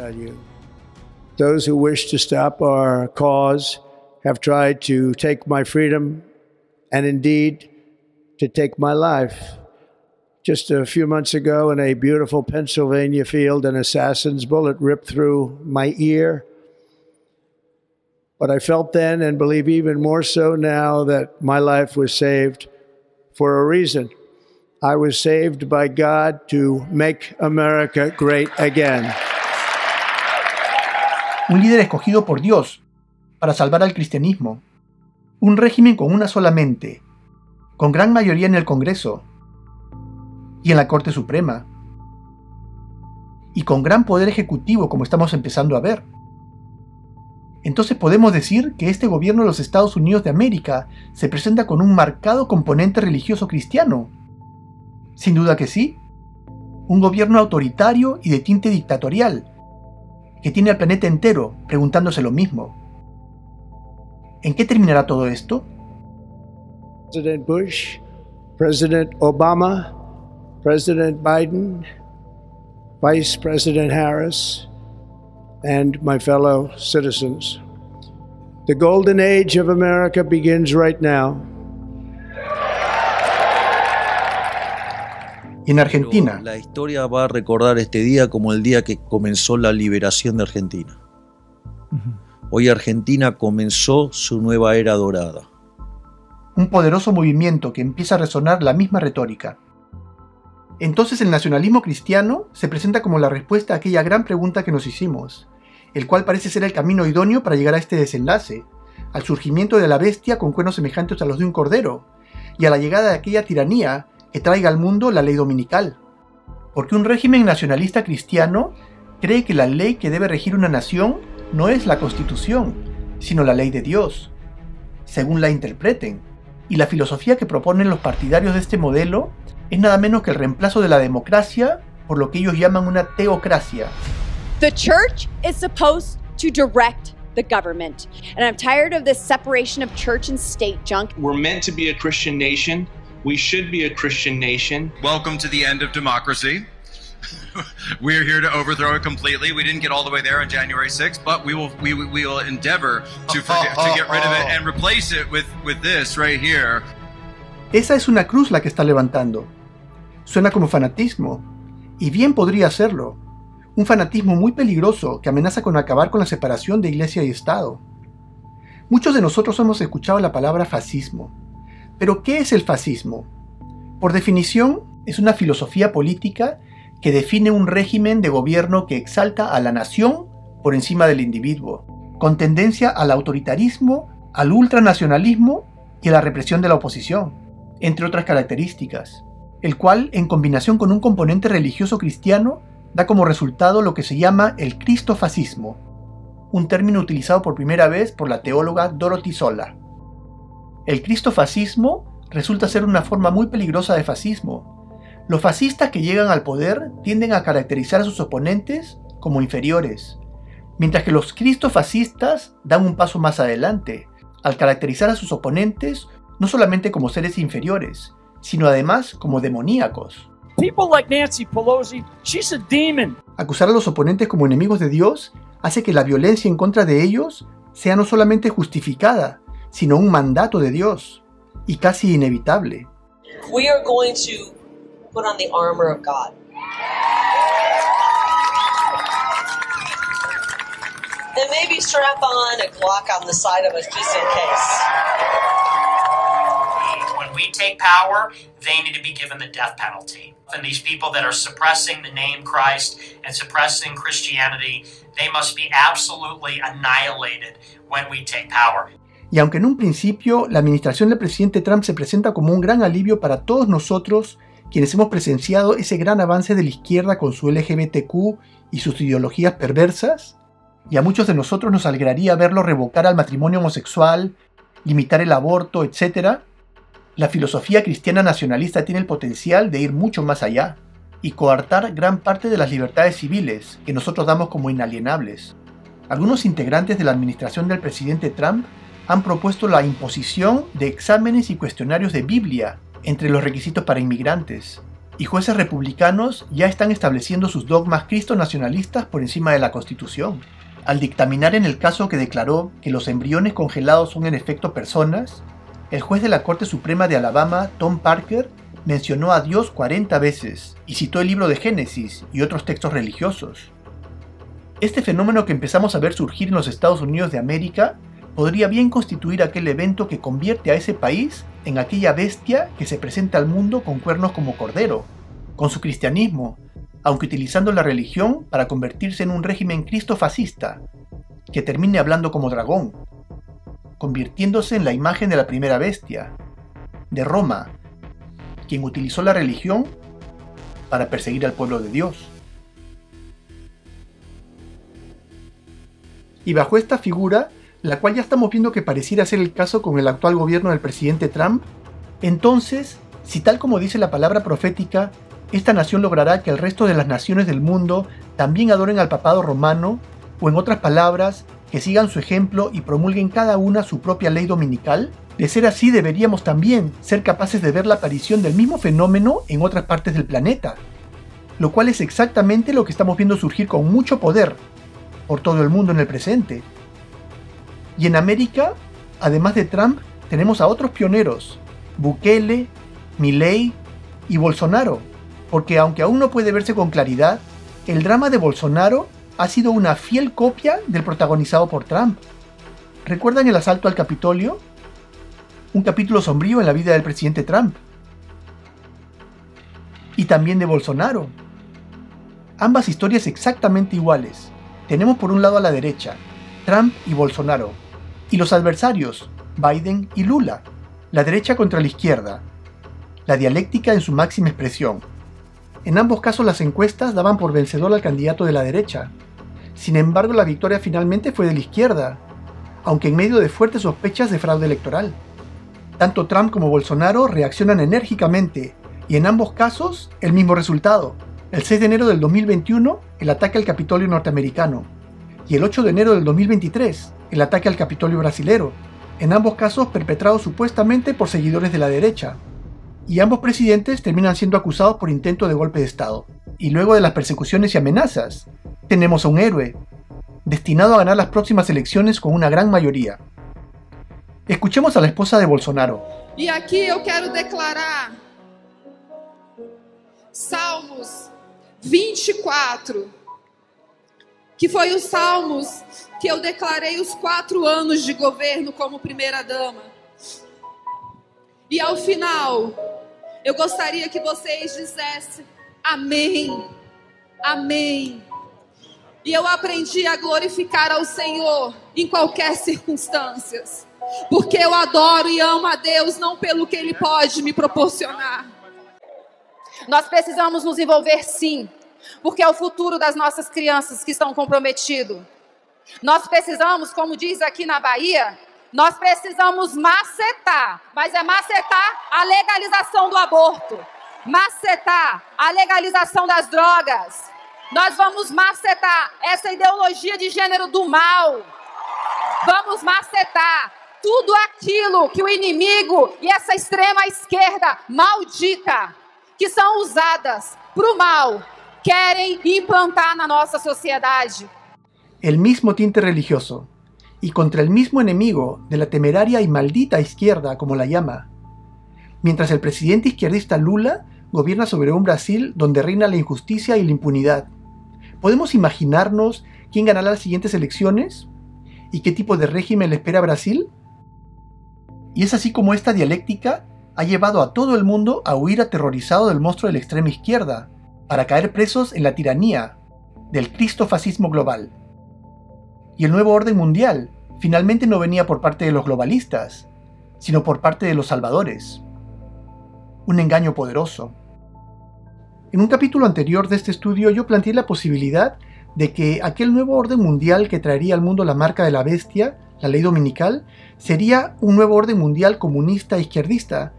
Those who wish to stop our cause have tried to take my freedom and indeed to take my life. Just a few months ago in a beautiful Pennsylvania field, an assassin's bullet ripped through my ear. But I felt then, and believe even more so now, that my life was saved for a reason. I was saved by God to make America great again. Un líder escogido por Dios para salvar al cristianismo. Un régimen con una sola mente, con gran mayoría en el Congreso y en la Corte Suprema, y con gran poder ejecutivo como estamos empezando a ver. Entonces podemos decir que este gobierno de los Estados Unidos de América se presenta con un marcado componente religioso cristiano. Sin duda que sí. Un gobierno autoritario y de tinte dictatorial, que tiene al planeta entero preguntándose lo mismo. ¿En qué terminará todo esto? President Bush, President Obama, President Biden, Vice President Harris, and my fellow citizens. The golden age of America begins right now. En Argentina. La historia va a recordar este día como el día que comenzó la liberación de Argentina. Hoy Argentina comenzó su nueva era dorada. Un poderoso movimiento que empieza a resonar la misma retórica. Entonces el nacionalismo cristiano se presenta como la respuesta a aquella gran pregunta que nos hicimos, el cual parece ser el camino idóneo para llegar a este desenlace, al surgimiento de la bestia con cuernos semejantes a los de un cordero, y a la llegada de aquella tiranía que traiga al mundo la ley dominical. Porque un régimen nacionalista cristiano cree que la ley que debe regir una nación no es la Constitución, sino la ley de Dios, según la interpreten. Y la filosofía que proponen los partidarios de este modelo es nada menos que el reemplazo de la democracia por lo que ellos llaman una teocracia. The church is supposed to direct the government, and I'm tired of this separation of church and state junk. We're meant to be a Christian nation. We should be a Christian nation. Welcome to the end of democracy. We're here to overthrow it completely. We didn't get all the way there on January 6th, but we will endeavor to get rid of it and replace it with this right here. Esa es una cruz la que está levantando. Suena como fanatismo, y bien podría serlo. Un fanatismo muy peligroso que amenaza con acabar con la separación de iglesia y Estado. Muchos de nosotros hemos escuchado la palabra fascismo. Pero ¿qué es el fascismo? Por definición, es una filosofía política que define un régimen de gobierno que exalta a la nación por encima del individuo, con tendencia al autoritarismo, al ultranacionalismo y a la represión de la oposición, entre otras características, el cual, en combinación con un componente religioso cristiano, da como resultado lo que se llama el cristofascismo, un término utilizado por primera vez por la teóloga Dorothy Sola. El cristofascismo resulta ser una forma muy peligrosa de fascismo. Los fascistas que llegan al poder tienden a caracterizar a sus oponentes como inferiores, mientras que los cristofascistas dan un paso más adelante, al caracterizar a sus oponentes no solamente como seres inferiores, sino además como demoníacos. People like Nancy Pelosi, she's a demon. Acusar a los oponentes como enemigos de Dios hace que la violencia en contra de ellos sea no solamente justificada, sino un mandato de Dios, y casi inevitable. We are going to put on the armor of God. And maybe strap on a Glock on the side of us just in case. When we take power, they need to be given the death penalty. And these people that are suppressing the name Christ and suppressing Christianity, they must be absolutely annihilated when we take power. Y aunque en un principio la administración del presidente Trump se presenta como un gran alivio para todos nosotros, quienes hemos presenciado ese gran avance de la izquierda con su LGBTQ y sus ideologías perversas, y a muchos de nosotros nos alegraría verlo revocar al matrimonio homosexual, limitar el aborto, etc., la filosofía cristiana nacionalista tiene el potencial de ir mucho más allá y coartar gran parte de las libertades civiles que nosotros damos como inalienables. Algunos integrantes de la administración del presidente Trump han propuesto la imposición de exámenes y cuestionarios de Biblia entre los requisitos para inmigrantes, y jueces republicanos ya están estableciendo sus dogmas cristo-nacionalistas por encima de la Constitución. Al dictaminar en el caso que declaró que los embriones congelados son en efecto personas, el juez de la Corte Suprema de Alabama, Tom Parker, mencionó a Dios 40 veces y citó el libro de Génesis y otros textos religiosos. Este fenómeno que empezamos a ver surgir en los Estados Unidos de América podría bien constituir aquel evento que convierte a ese país en aquella bestia que se presenta al mundo con cuernos como cordero, con su cristianismo, aunque utilizando la religión para convertirse en un régimen cristofascista, que termine hablando como dragón, convirtiéndose en la imagen de la primera bestia, de Roma, quien utilizó la religión para perseguir al pueblo de Dios. Y bajo esta figura, la cual ya estamos viendo que pareciera ser el caso con el actual gobierno del presidente Trump, entonces, si tal como dice la palabra profética, esta nación logrará que el resto de las naciones del mundo también adoren al papado romano, o en otras palabras, que sigan su ejemplo y promulguen cada una su propia ley dominical. De ser así, deberíamos también ser capaces de ver la aparición del mismo fenómeno en otras partes del planeta, lo cual es exactamente lo que estamos viendo surgir con mucho poder por todo el mundo en el presente. Y en América, además de Trump, tenemos a otros pioneros, Bukele, Milei y Bolsonaro, porque aunque aún no puede verse con claridad, el drama de Bolsonaro ha sido una fiel copia del protagonizado por Trump. ¿Recuerdan el asalto al Capitolio? Un capítulo sombrío en la vida del presidente Trump. Y también de Bolsonaro. Ambas historias exactamente iguales. Tenemos por un lado a la derecha, Trump y Bolsonaro, y los adversarios, Biden y Lula, la derecha contra la izquierda, la dialéctica en su máxima expresión. En ambos casos las encuestas daban por vencedor al candidato de la derecha. Sin embargo, la victoria finalmente fue de la izquierda, aunque en medio de fuertes sospechas de fraude electoral. Tanto Trump como Bolsonaro reaccionan enérgicamente, y en ambos casos el mismo resultado. El 6 de enero del 2021, el ataque al Capitolio norteamericano, y el 8 de enero del 2023, el ataque al Capitolio brasilero, en ambos casos perpetrados supuestamente por seguidores de la derecha. Y ambos presidentes terminan siendo acusados por intento de golpe de Estado. Y luego de las persecuciones y amenazas, tenemos a un héroe, destinado a ganar las próximas elecciones con una gran mayoría. Escuchemos a la esposa de Bolsonaro. E aqui eu quero declarar Salmos 24, que foi os Salmos que eu declarei os 4 anos de governo como primeira-dama. E ao final, eu gostaria que vocês dissessem amém, amém. E eu aprendi a glorificar ao Senhor em qualquer circunstância, porque eu adoro e amo a Deus não pelo que Ele pode me proporcionar. Nós precisamos nos envolver sim, porque é o futuro das nossas crianças que estão comprometidos. Nós precisamos, como diz aqui na Bahia, nós precisamos macetar, mas é macetar a legalização do aborto, macetar a legalização das drogas. Nós vamos macetar essa ideologia de gênero do mal. Vamos macetar tudo aquilo que o inimigo e essa extrema esquerda maldita, que são usadas para o mal, querem implantar na nossa sociedade. El mismo tinte religioso, y contra el mismo enemigo de la temeraria y maldita izquierda, como la llama. Mientras el presidente izquierdista Lula gobierna sobre un Brasil donde reina la injusticia y la impunidad. ¿Podemos imaginarnos quién ganará las siguientes elecciones? ¿Y qué tipo de régimen le espera a Brasil? Y es así como esta dialéctica ha llevado a todo el mundo a huir aterrorizado del monstruo de la extrema izquierda, para caer presos en la tiranía del cristofascismo global. Y el nuevo orden mundial finalmente no venía por parte de los globalistas, sino por parte de los salvadores. Un engaño poderoso. En un capítulo anterior de este estudio yo planteé la posibilidad de que aquel nuevo orden mundial que traería al mundo la marca de la bestia, la ley dominical, sería un nuevo orden mundial comunista e izquierdista,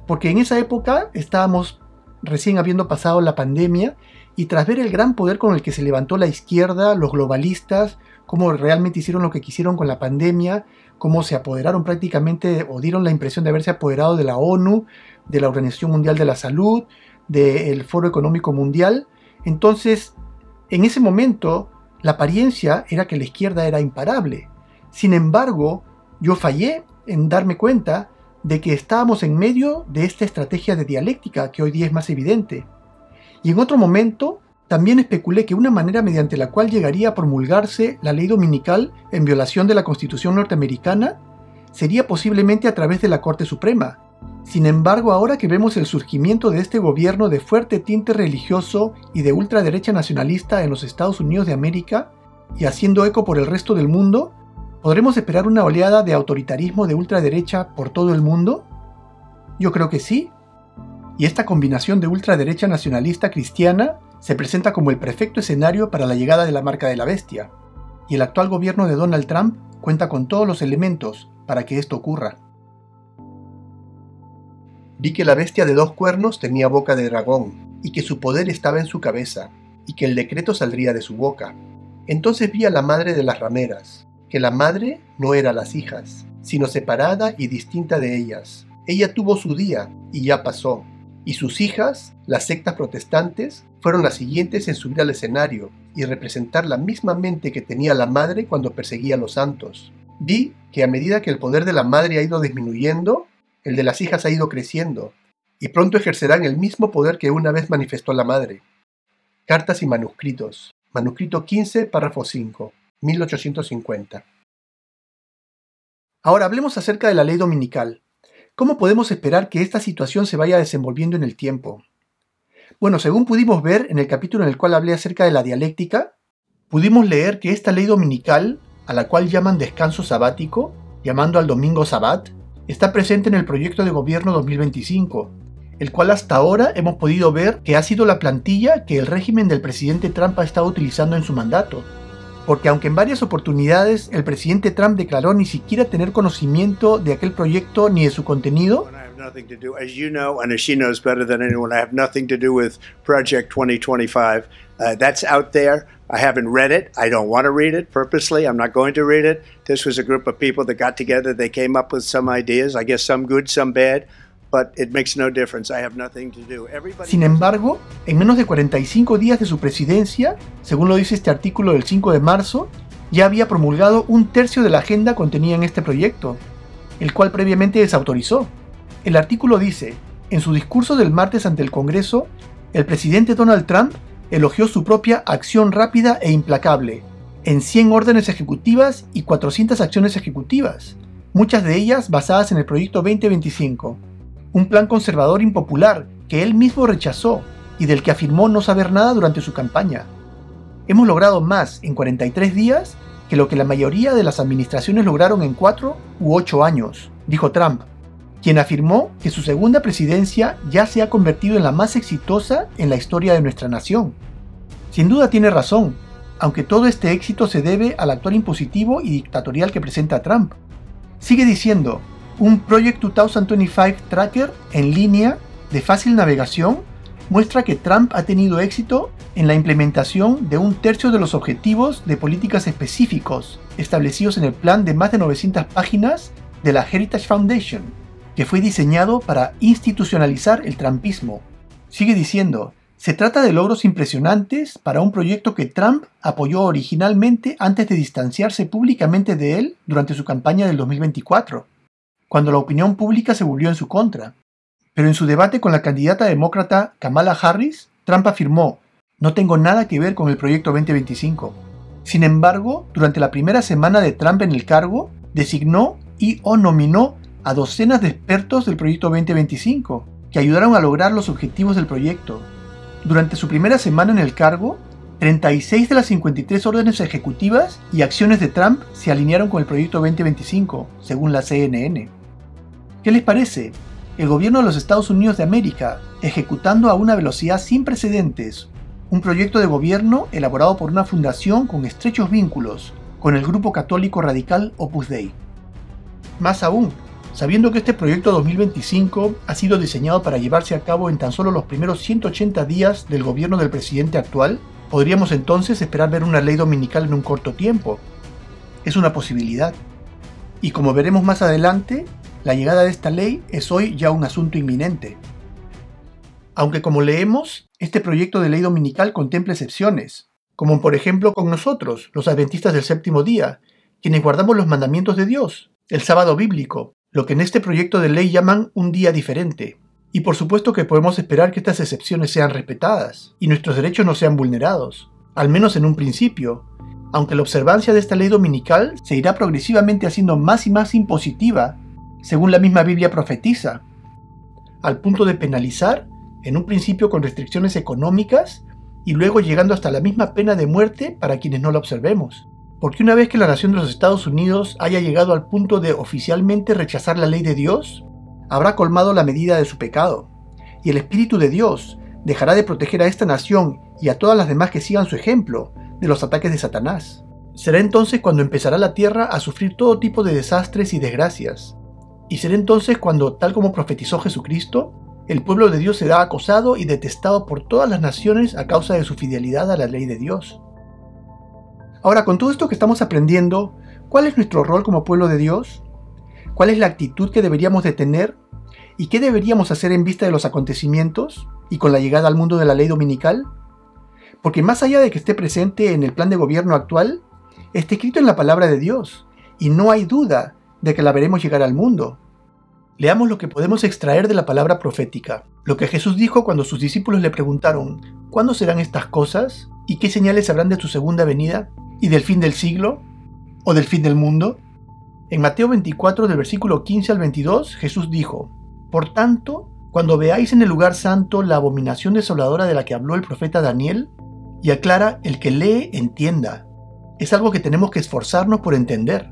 porque en esa época estábamos recién habiendo pasado la pandemia y tras ver el gran poder con el que se levantó la izquierda, los globalistas, cómo realmente hicieron lo que quisieron con la pandemia, cómo se apoderaron prácticamente o dieron la impresión de haberse apoderado de la ONU, de la Organización Mundial de la Salud, del Foro Económico Mundial. Entonces, en ese momento, La apariencia era que la izquierda era imparable. Sin embargo, yo fallé en darme cuenta de que estábamos en medio de esta estrategia de dialéctica que hoy día es más evidente. Y en otro momento, también especulé que una manera mediante la cual llegaría a promulgarse la ley dominical en violación de la Constitución norteamericana sería posiblemente a través de la Corte Suprema. Sin embargo, ahora que vemos el surgimiento de este gobierno de fuerte tinte religioso y de ultraderecha nacionalista en los Estados Unidos de América, y haciendo eco por el resto del mundo, ¿podremos esperar una oleada de autoritarismo de ultraderecha por todo el mundo? Yo creo que sí. Y esta combinación de ultraderecha nacionalista cristiana se presenta como el perfecto escenario para la llegada de la marca de la bestia. Y el actual gobierno de Donald Trump cuenta con todos los elementos para que esto ocurra. Vi que la bestia de 2 cuernos tenía boca de dragón, y que su poder estaba en su cabeza, y que el decreto saldría de su boca. Entonces vi a la madre de las rameras, que la madre no era las hijas, sino separada y distinta de ellas. Ella tuvo su día, y ya pasó, y sus hijas, las sectas protestantes, fueron las siguientes en subir al escenario, y representar la misma mente que tenía la madre cuando perseguía a los santos. Vi que a medida que el poder de la madre ha ido disminuyendo, el de las hijas ha ido creciendo, y pronto ejercerán el mismo poder que una vez manifestó la madre. Cartas y manuscritos. Manuscrito 15, párrafo 5, 1850. Ahora hablemos acerca de la ley dominical. ¿Cómo podemos esperar que esta situación se vaya desenvolviendo en el tiempo? Bueno, según pudimos ver en el capítulo en el cual hablé acerca de la dialéctica, pudimos leer que esta ley dominical, a la cual llaman descanso sabático, llamando al domingo sabbat, está presente en el proyecto de gobierno 2025, el cual hasta ahora hemos podido ver que ha sido la plantilla que el régimen del presidente Trump ha estado utilizando en su mandato. Porque aunque en varias oportunidades el presidente Trump declaró ni siquiera tener conocimiento de aquel proyecto ni de su contenido, nothing to do, as you know, and as she knows better than anyone, I have nothing to do with Project 2025. That's out there. I haven't read it. I don't want to read it purposely. I'm not going to read it. This was a group of people that got together. They came up with some ideas. I guess some good, some bad. But it makes no difference. I have nothing to do. Sin embargo, en menos de 45 días de su presidencia, según lo dice este artículo del 5 de marzo, ya había promulgado 1/3 de la agenda contenida en este proyecto, el cual previamente desautorizó. El artículo dice, en su discurso del martes ante el Congreso, el presidente Donald Trump elogió su propia acción rápida e implacable, en 100 órdenes ejecutivas y 400 acciones ejecutivas, muchas de ellas basadas en el Proyecto 2025, un plan conservador impopular que él mismo rechazó y del que afirmó no saber nada durante su campaña. Hemos logrado más en 43 días que lo que la mayoría de las administraciones lograron en 4 u 8 años, dijo Trump, quien afirmó que su segunda presidencia ya se ha convertido en la más exitosa en la historia de nuestra nación. Sin duda tiene razón, aunque todo este éxito se debe al actuar impositivo y dictatorial que presenta Trump. Sigue diciendo, un Project 2025 Tracker en línea de fácil navegación muestra que Trump ha tenido éxito en la implementación de 1/3 de los objetivos de políticas específicos establecidos en el plan de más de 900 páginas de la Heritage Foundation, que fue diseñado para institucionalizar el trumpismo. Sigue diciendo, se trata de logros impresionantes para un proyecto que Trump apoyó originalmente antes de distanciarse públicamente de él durante su campaña del 2024, cuando la opinión pública se volvió en su contra. Pero en su debate con la candidata demócrata Kamala Harris, Trump afirmó, no tengo nada que ver con el proyecto 2025. Sin embargo, durante la primera semana de Trump en el cargo, designó y/o nominó a docenas de expertos del proyecto 2025, que ayudaron a lograr los objetivos del proyecto. Durante su primera semana en el cargo, 36 de las 53 órdenes ejecutivas y acciones de Trump se alinearon con el proyecto 2025, según la CNN. ¿Qué les parece? El gobierno de los Estados Unidos de América, ejecutando a una velocidad sin precedentes, un proyecto de gobierno elaborado por una fundación con estrechos vínculos con el grupo católico radical Opus Dei. Más aún, sabiendo que este proyecto 2025 ha sido diseñado para llevarse a cabo en tan solo los primeros 180 días del gobierno del presidente actual, podríamos entonces esperar ver una ley dominical en un corto tiempo. Es una posibilidad. Y como veremos más adelante, la llegada de esta ley es hoy ya un asunto inminente. Aunque como leemos, este proyecto de ley dominical contempla excepciones. como por ejemplo con nosotros, los adventistas del séptimo día, quienes guardamos los mandamientos de Dios, el sábado bíblico, lo que en este proyecto de ley llaman un día diferente. Y por supuesto que podemos esperar que estas excepciones sean respetadas y nuestros derechos no sean vulnerados, al menos en un principio, aunque la observancia de esta ley dominical se irá progresivamente haciendo más y más impositiva, según la misma Biblia profetiza, al punto de penalizar, en un principio con restricciones económicas y luego llegando hasta la misma pena de muerte para quienes no la observemos. Porque una vez que la nación de los Estados Unidos haya llegado al punto de oficialmente rechazar la ley de Dios, habrá colmado la medida de su pecado, y el Espíritu de Dios dejará de proteger a esta nación y a todas las demás que sigan su ejemplo de los ataques de Satanás. Será entonces cuando empezará la tierra a sufrir todo tipo de desastres y desgracias. Y será entonces cuando, tal como profetizó Jesucristo, el pueblo de Dios será acosado y detestado por todas las naciones a causa de su fidelidad a la ley de Dios. Ahora, con todo esto que estamos aprendiendo, ¿cuál es nuestro rol como pueblo de Dios? ¿Cuál es la actitud que deberíamos de tener? ¿Y qué deberíamos hacer en vista de los acontecimientos y con la llegada al mundo de la ley dominical? Porque más allá de que esté presente en el plan de gobierno actual, está escrito en la palabra de Dios, y no hay duda de que la veremos llegar al mundo. Leamos lo que podemos extraer de la palabra profética, lo que Jesús dijo cuando sus discípulos le preguntaron, ¿cuándo serán estas cosas? ¿Y qué señales habrán de su segunda venida? ¿Y del fin del siglo? ¿O del fin del mundo? En Mateo 24, del versículo 15 al 22, Jesús dijo, por tanto, cuando veáis en el lugar santo la abominación desoladora de la que habló el profeta Daniel, y aclara, el que lee, entienda. Es algo que tenemos que esforzarnos por entender.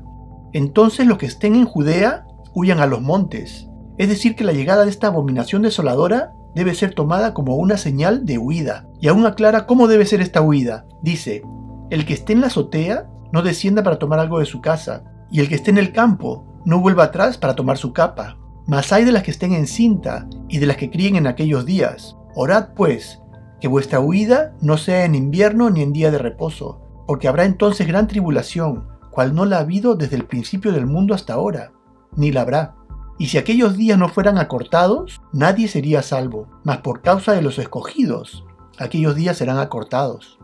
Entonces los que estén en Judea, huyan a los montes. Es decir, que la llegada de esta abominación desoladora debe ser tomada como una señal de huida. Y aún aclara cómo debe ser esta huida. Dice, el que esté en la azotea, no descienda para tomar algo de su casa, y el que esté en el campo, no vuelva atrás para tomar su capa. Mas hay de las que estén en cinta, y de las que críen en aquellos días. Orad pues, que vuestra huida no sea en invierno ni en día de reposo, porque habrá entonces gran tribulación, cual no la ha habido desde el principio del mundo hasta ahora, ni la habrá. Y si aquellos días no fueran acortados, nadie sería salvo, mas por causa de los escogidos, aquellos días serán acortados.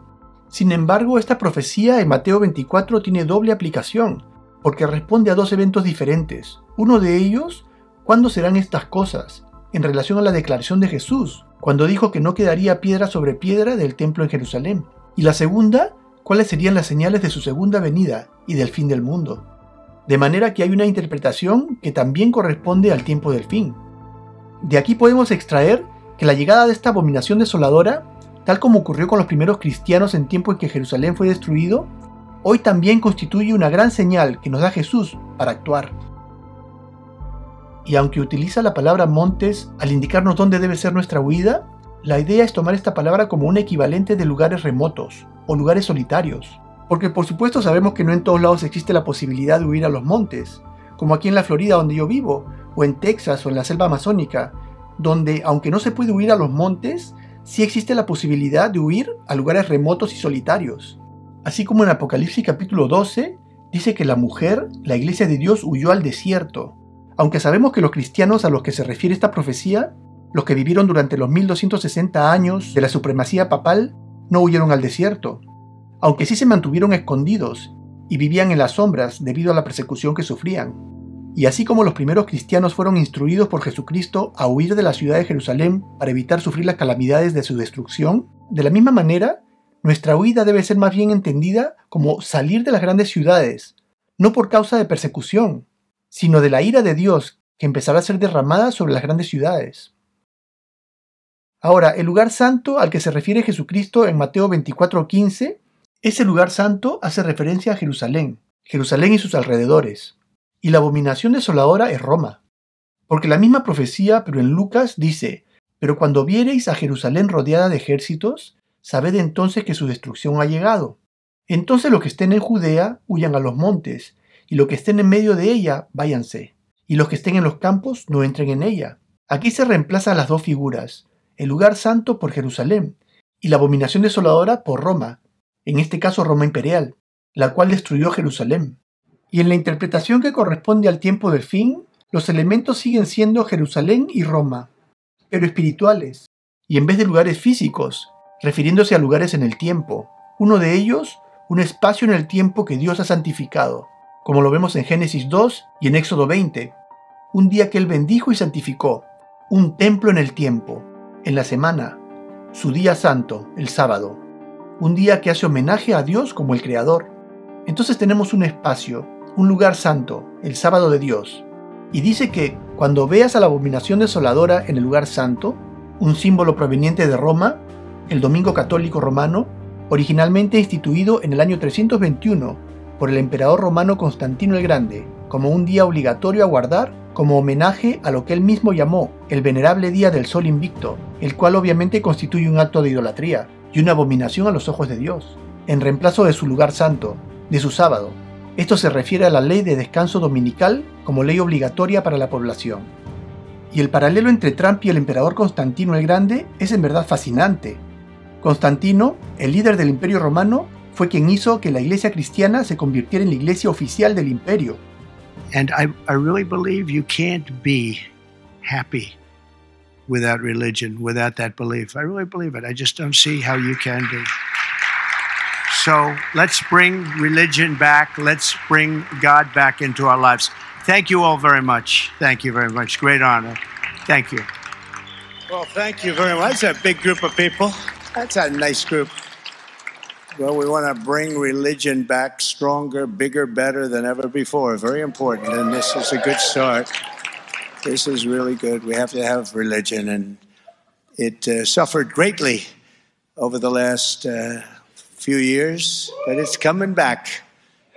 Sin embargo, esta profecía en Mateo 24 tiene doble aplicación, porque responde a dos eventos diferentes. Uno de ellos, ¿cuándo serán estas cosas? En relación a la declaración de Jesús, cuando dijo que no quedaría piedra sobre piedra del templo en Jerusalén. Y la segunda, ¿cuáles serían las señales de su segunda venida y del fin del mundo? De manera que hay una interpretación que también corresponde al tiempo del fin. De aquí podemos extraer que la llegada de esta abominación desoladora, tal como ocurrió con los primeros cristianos en tiempo en que Jerusalén fue destruido, hoy también constituye una gran señal que nos da Jesús para actuar. Y aunque utiliza la palabra montes al indicarnos dónde debe ser nuestra huida, la idea es tomar esta palabra como un equivalente de lugares remotos o lugares solitarios. Porque por supuesto sabemos que no en todos lados existe la posibilidad de huir a los montes, como aquí en la Florida donde yo vivo, o en Texas o en la selva amazónica, donde aunque no se puede huir a los montes, sí existe la posibilidad de huir a lugares remotos y solitarios. Así como en Apocalipsis capítulo 12 dice que la mujer, la iglesia de Dios, huyó al desierto. Aunque sabemos que los cristianos a los que se refiere esta profecía, los que vivieron durante los 1260 años de la supremacía papal, no huyeron al desierto, aunque sí se mantuvieron escondidos y vivían en las sombras debido a la persecución que sufrían. Y así como los primeros cristianos fueron instruidos por Jesucristo a huir de la ciudad de Jerusalén para evitar sufrir las calamidades de su destrucción, de la misma manera, nuestra huida debe ser más bien entendida como salir de las grandes ciudades, no por causa de persecución, sino de la ira de Dios que empezará a ser derramada sobre las grandes ciudades. Ahora, el lugar santo al que se refiere Jesucristo en Mateo 24:15, ese lugar santo hace referencia a Jerusalén y sus alrededores, y la abominación desoladora es Roma. Porque la misma profecía, pero en Lucas, dice, pero cuando viereis a Jerusalén rodeada de ejércitos, sabed entonces que su destrucción ha llegado. Entonces los que estén en Judea huyan a los montes, y los que estén en medio de ella, váyanse, y los que estén en los campos, no entren en ella. Aquí se reemplazan las dos figuras, el lugar santo por Jerusalén, y la abominación desoladora por Roma, en este caso Roma imperial, la cual destruyó Jerusalén. Y en la interpretación que corresponde al tiempo del fin, los elementos siguen siendo Jerusalén y Roma, pero espirituales, y en vez de lugares físicos, refiriéndose a lugares en el tiempo. Uno de ellos, un espacio en el tiempo que Dios ha santificado, como lo vemos en Génesis 2 y en Éxodo 20. Un día que Él bendijo y santificó, un templo en el tiempo, en la semana, su día santo, el sábado. Un día que hace homenaje a Dios como el Creador. Entonces tenemos un espacio, un lugar santo, el sábado de Dios. Y dice que cuando veas a la abominación desoladora en el lugar santo, un símbolo proveniente de Roma, el domingo católico romano, originalmente instituido en el año 321 por el emperador romano Constantino el Grande, como un día obligatorio a guardar como homenaje a lo que él mismo llamó el venerable Día del Sol Invicto, el cual obviamente constituye un acto de idolatría y una abominación a los ojos de Dios, en reemplazo de su lugar santo, de su sábado. Esto se refiere a la ley de descanso dominical como ley obligatoria para la población. Y el paralelo entre Trump y el emperador Constantino el Grande es en verdad fascinante. Constantino, el líder del Imperio Romano, fue quien hizo que la iglesia cristiana se convirtiera en la iglesia oficial del imperio. And I really believe you can't be happy without religion, without that belief. I really believe it. I just don't see how you can be. So let's bring religion back. Let's bring God back into our lives. Thank you all very much. Thank you very much. Great honor. Thank you. Well, thank you very much. That's a big group of people. That's a nice group. Well, we want to bring religion back stronger, bigger, better than ever before. Very important, and this is a good start. This is really good. We have to have religion, and it suffered greatly over the last few years, but it's coming back.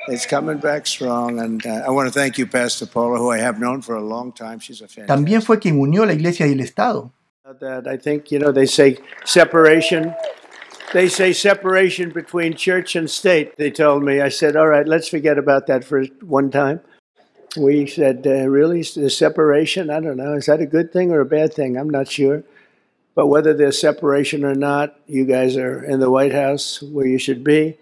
It's coming back strong, and I want to thank you, Pastor Paula, who I have known for a long time. She's a fantastic. También fue quien unió la iglesia y el Estado. That I think, they say separation. They say separation between church and state, they told me. I said, all right, let's forget about that for one time. We said, really, the separation? I don't know. Is that a good thing or a bad thing? I'm not sure. But whether there's separation or not, you guys are in the White House where you should be,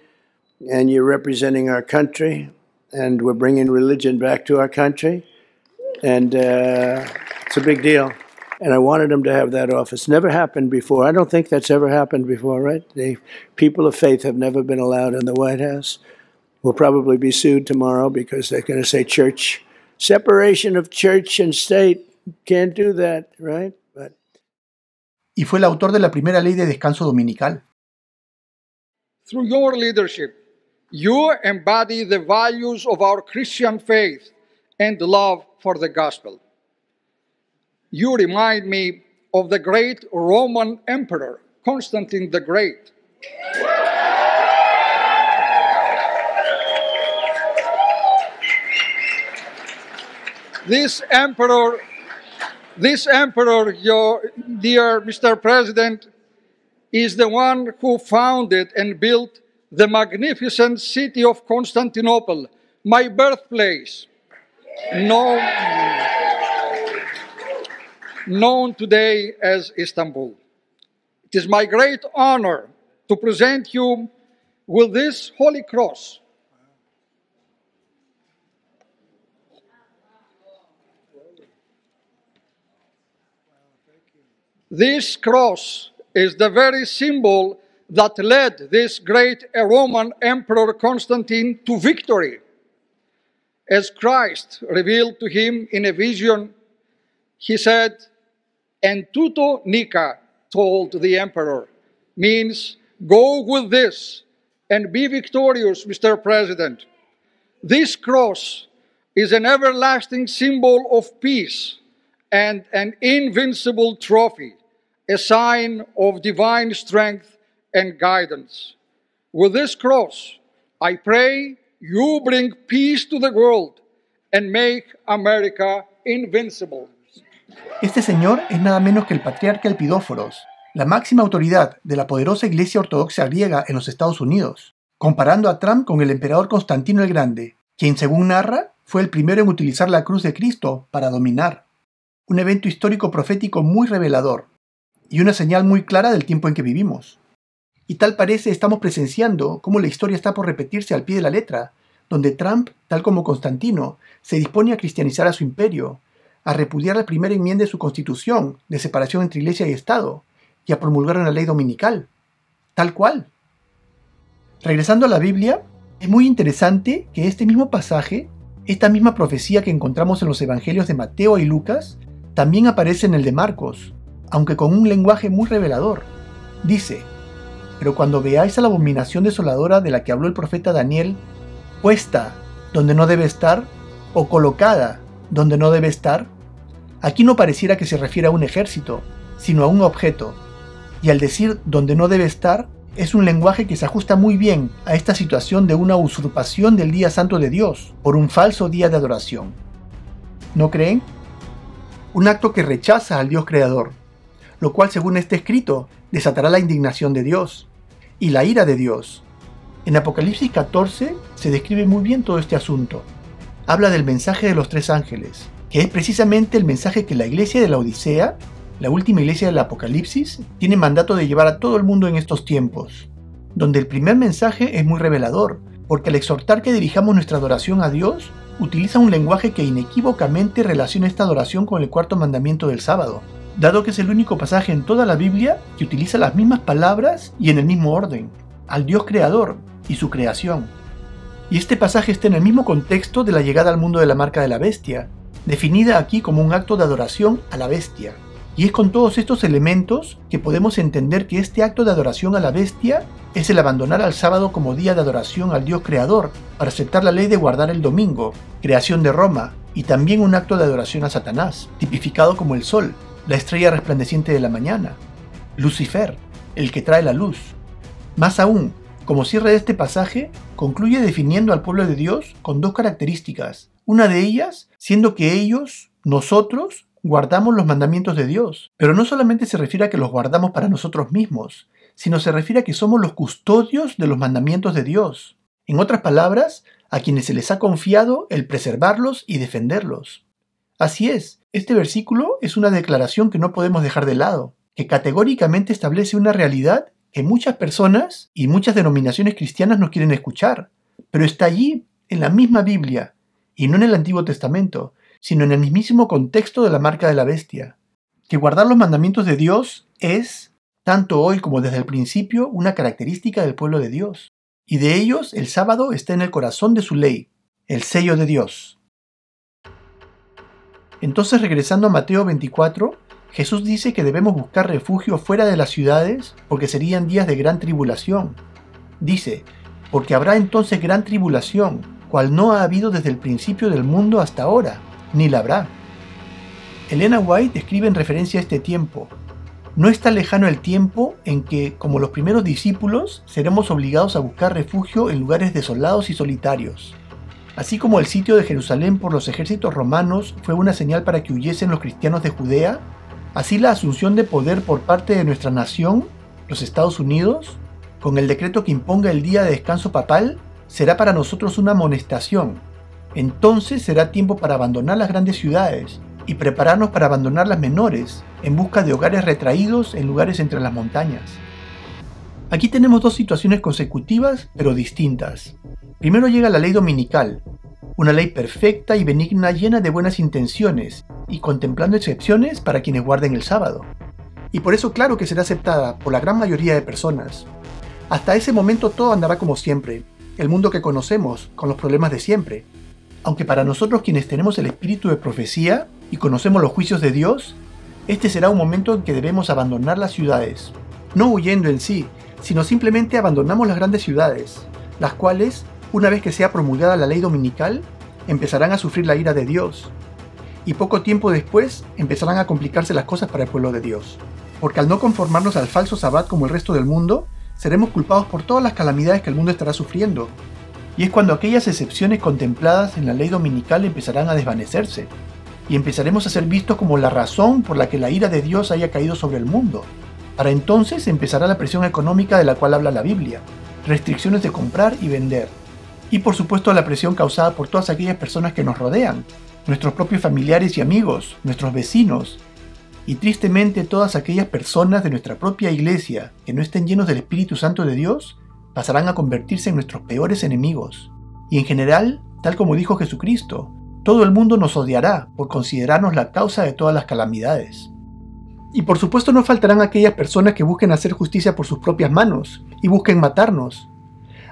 and you're representing our country, and we're bringing religion back to our country, and it's a big deal. And I wanted him to have that office. Never happened before. I don't think that's ever happened before, right? The people of faith have never been allowed in the White House. We'll probably be sued tomorrow because they're going to say church. Separation of church and state. Can't do that, right? But... Y fue el autor de la primera ley de descanso dominical. Through your leadership, you embody the values of our Christian faith and love for the gospel. You remind me of the great Roman Emperor, Constantine the Great. This emperor, your dear Mr. President, is the one who founded and built the magnificent city of Constantinople, my birthplace, known today as Istanbul. It is my great honor to present you with this holy cross. This cross is the very symbol that led this great Roman Emperor Constantine to victory. As Christ revealed to him in a vision, he said, "En tuto nica," told the emperor, means go with this and be victorious, Mr. President. This cross is an everlasting symbol of peace and an invincible trophy, a sign of divine strength and guidance. With this cross, I pray you bring peace to the world and make America invincible. Este señor es nada menos que el patriarca Elpidóforos, la máxima autoridad de la poderosa Iglesia Ortodoxa griega en los Estados Unidos, comparando a Trump con el emperador Constantino el Grande, quien, según narra, fue el primero en utilizar la cruz de Cristo para dominar. Un evento histórico profético muy revelador, y una señal muy clara del tiempo en que vivimos. Y tal parece estamos presenciando cómo la historia está por repetirse al pie de la letra, donde Trump, tal como Constantino, se dispone a cristianizar a su imperio, a repudiar la primera enmienda de su constitución de separación entre Iglesia y Estado, y a promulgar una ley dominical. Tal cual. Regresando a la Biblia, es muy interesante que este mismo pasaje, esta misma profecía que encontramos en los evangelios de Mateo y Lucas, también aparece en el de Marcos, aunque con un lenguaje muy revelador. Dice: pero cuando veáis a la abominación desoladora de la que habló el profeta Daniel, puesta donde no debe estar, o colocada donde no debe estar, aquí no pareciera que se refiere a un ejército, sino a un objeto, y al decir donde no debe estar, es un lenguaje que se ajusta muy bien a esta situación de una usurpación del día santo de Dios por un falso día de adoración. ¿No creen? Un acto que rechaza al Dios creador, lo cual, según está escrito, desatará la indignación de Dios y la ira de Dios. En Apocalipsis 14 se describe muy bien todo este asunto. Habla del mensaje de los 3 ángeles, que es precisamente el mensaje que la iglesia de la Odisea, la última iglesia del Apocalipsis, tiene mandato de llevar a todo el mundo en estos tiempos, donde el primer mensaje es muy revelador, porque al exhortar que dirijamos nuestra adoración a Dios, utiliza un lenguaje que inequívocamente relaciona esta adoración con el 4º mandamiento del sábado, dado que es el único pasaje en toda la Biblia que utiliza las mismas palabras y en el mismo orden, al Dios creador y su creación. Y este pasaje está en el mismo contexto de la llegada al mundo de la marca de la bestia, definida aquí como un acto de adoración a la bestia. Y es con todos estos elementos que podemos entender que este acto de adoración a la bestia es el abandonar al sábado como día de adoración al Dios creador para aceptar la ley de guardar el domingo, creación de Roma, y también un acto de adoración a Satanás, tipificado como el sol, la estrella resplandeciente de la mañana, Lucifer, el que trae la luz. Más aún, como cierre de este pasaje, concluye definiendo al pueblo de Dios con 2 características, una de ellas siendo que ellos, nosotros, guardamos los mandamientos de Dios, pero no solamente se refiere a que los guardamos para nosotros mismos, sino se refiere a que somos los custodios de los mandamientos de Dios. En otras palabras, a quienes se les ha confiado el preservarlos y defenderlos. Así es, este versículo es una declaración que no podemos dejar de lado, que categóricamente establece una realidad que muchas personas y muchas denominaciones cristianas no quieren escuchar, pero está allí, en la misma Biblia, y no en el Antiguo Testamento, sino en el mismísimo contexto de la marca de la bestia. Que guardar los mandamientos de Dios es, tanto hoy como desde el principio, una característica del pueblo de Dios. Y de ellos el sábado está en el corazón de su ley, el sello de Dios. Entonces, regresando a Mateo 24, Jesús dice que debemos buscar refugio fuera de las ciudades porque serían días de gran tribulación. Dice, porque habrá entonces gran tribulación, cual no ha habido desde el principio del mundo hasta ahora, ni la habrá. Elena White escribe en referencia a este tiempo: no está lejano el tiempo en que, como los primeros discípulos, seremos obligados a buscar refugio en lugares desolados y solitarios. Así como el sitio de Jerusalén por los ejércitos romanos fue una señal para que huyesen los cristianos de Judea, así la asunción de poder por parte de nuestra nación, los Estados Unidos, con el decreto que imponga el día de descanso papal, será para nosotros una amonestación. Entonces será tiempo para abandonar las grandes ciudades y prepararnos para abandonar las menores, en busca de hogares retraídos en lugares entre las montañas. Aquí tenemos 2 situaciones consecutivas, pero distintas. Primero llega la ley dominical, una ley perfecta y benigna llena de buenas intenciones y contemplando excepciones para quienes guarden el sábado. Y por eso claro que será aceptada por la gran mayoría de personas. Hasta ese momento todo andará como siempre, el mundo que conocemos, con los problemas de siempre. Aunque para nosotros quienes tenemos el espíritu de profecía y conocemos los juicios de Dios, este será un momento en que debemos abandonar las ciudades. No huyendo en sí, sino simplemente abandonamos las grandes ciudades, las cuales, una vez que sea promulgada la ley dominical, empezarán a sufrir la ira de Dios. Y poco tiempo después empezarán a complicarse las cosas para el pueblo de Dios. Porque al no conformarnos al falso sabbat como el resto del mundo, seremos culpados por todas las calamidades que el mundo estará sufriendo. Y es cuando aquellas excepciones contempladas en la ley dominical empezarán a desvanecerse, y empezaremos a ser vistos como la razón por la que la ira de Dios haya caído sobre el mundo. Para entonces empezará la presión económica de la cual habla la Biblia, restricciones de comprar y vender, y por supuesto la presión causada por todas aquellas personas que nos rodean, nuestros propios familiares y amigos, nuestros vecinos, y tristemente todas aquellas personas de nuestra propia iglesia que no estén llenos del Espíritu Santo de Dios, pasarán a convertirse en nuestros peores enemigos. Y en general, tal como dijo Jesucristo, todo el mundo nos odiará por considerarnos la causa de todas las calamidades. Y por supuesto no faltarán aquellas personas que busquen hacer justicia por sus propias manos y busquen matarnos.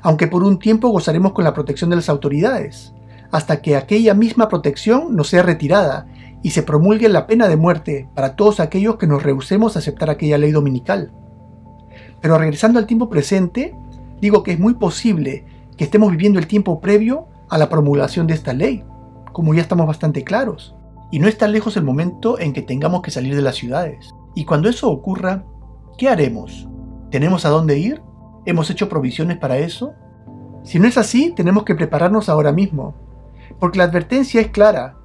aunque por un tiempo gozaremos con la protección de las autoridades, hasta que aquella misma protección nos sea retirada y se promulgue la pena de muerte para todos aquellos que nos rehusemos a aceptar aquella ley dominical. Pero regresando al tiempo presente, digo que es muy posible que estemos viviendo el tiempo previo a la promulgación de esta ley, como ya estamos bastante claros, y no está lejos el momento en que tengamos que salir de las ciudades. Y cuando eso ocurra, ¿qué haremos? ¿Tenemos a dónde ir? ¿Hemos hecho provisiones para eso? Si no es así, tenemos que prepararnos ahora mismo, porque la advertencia es clara,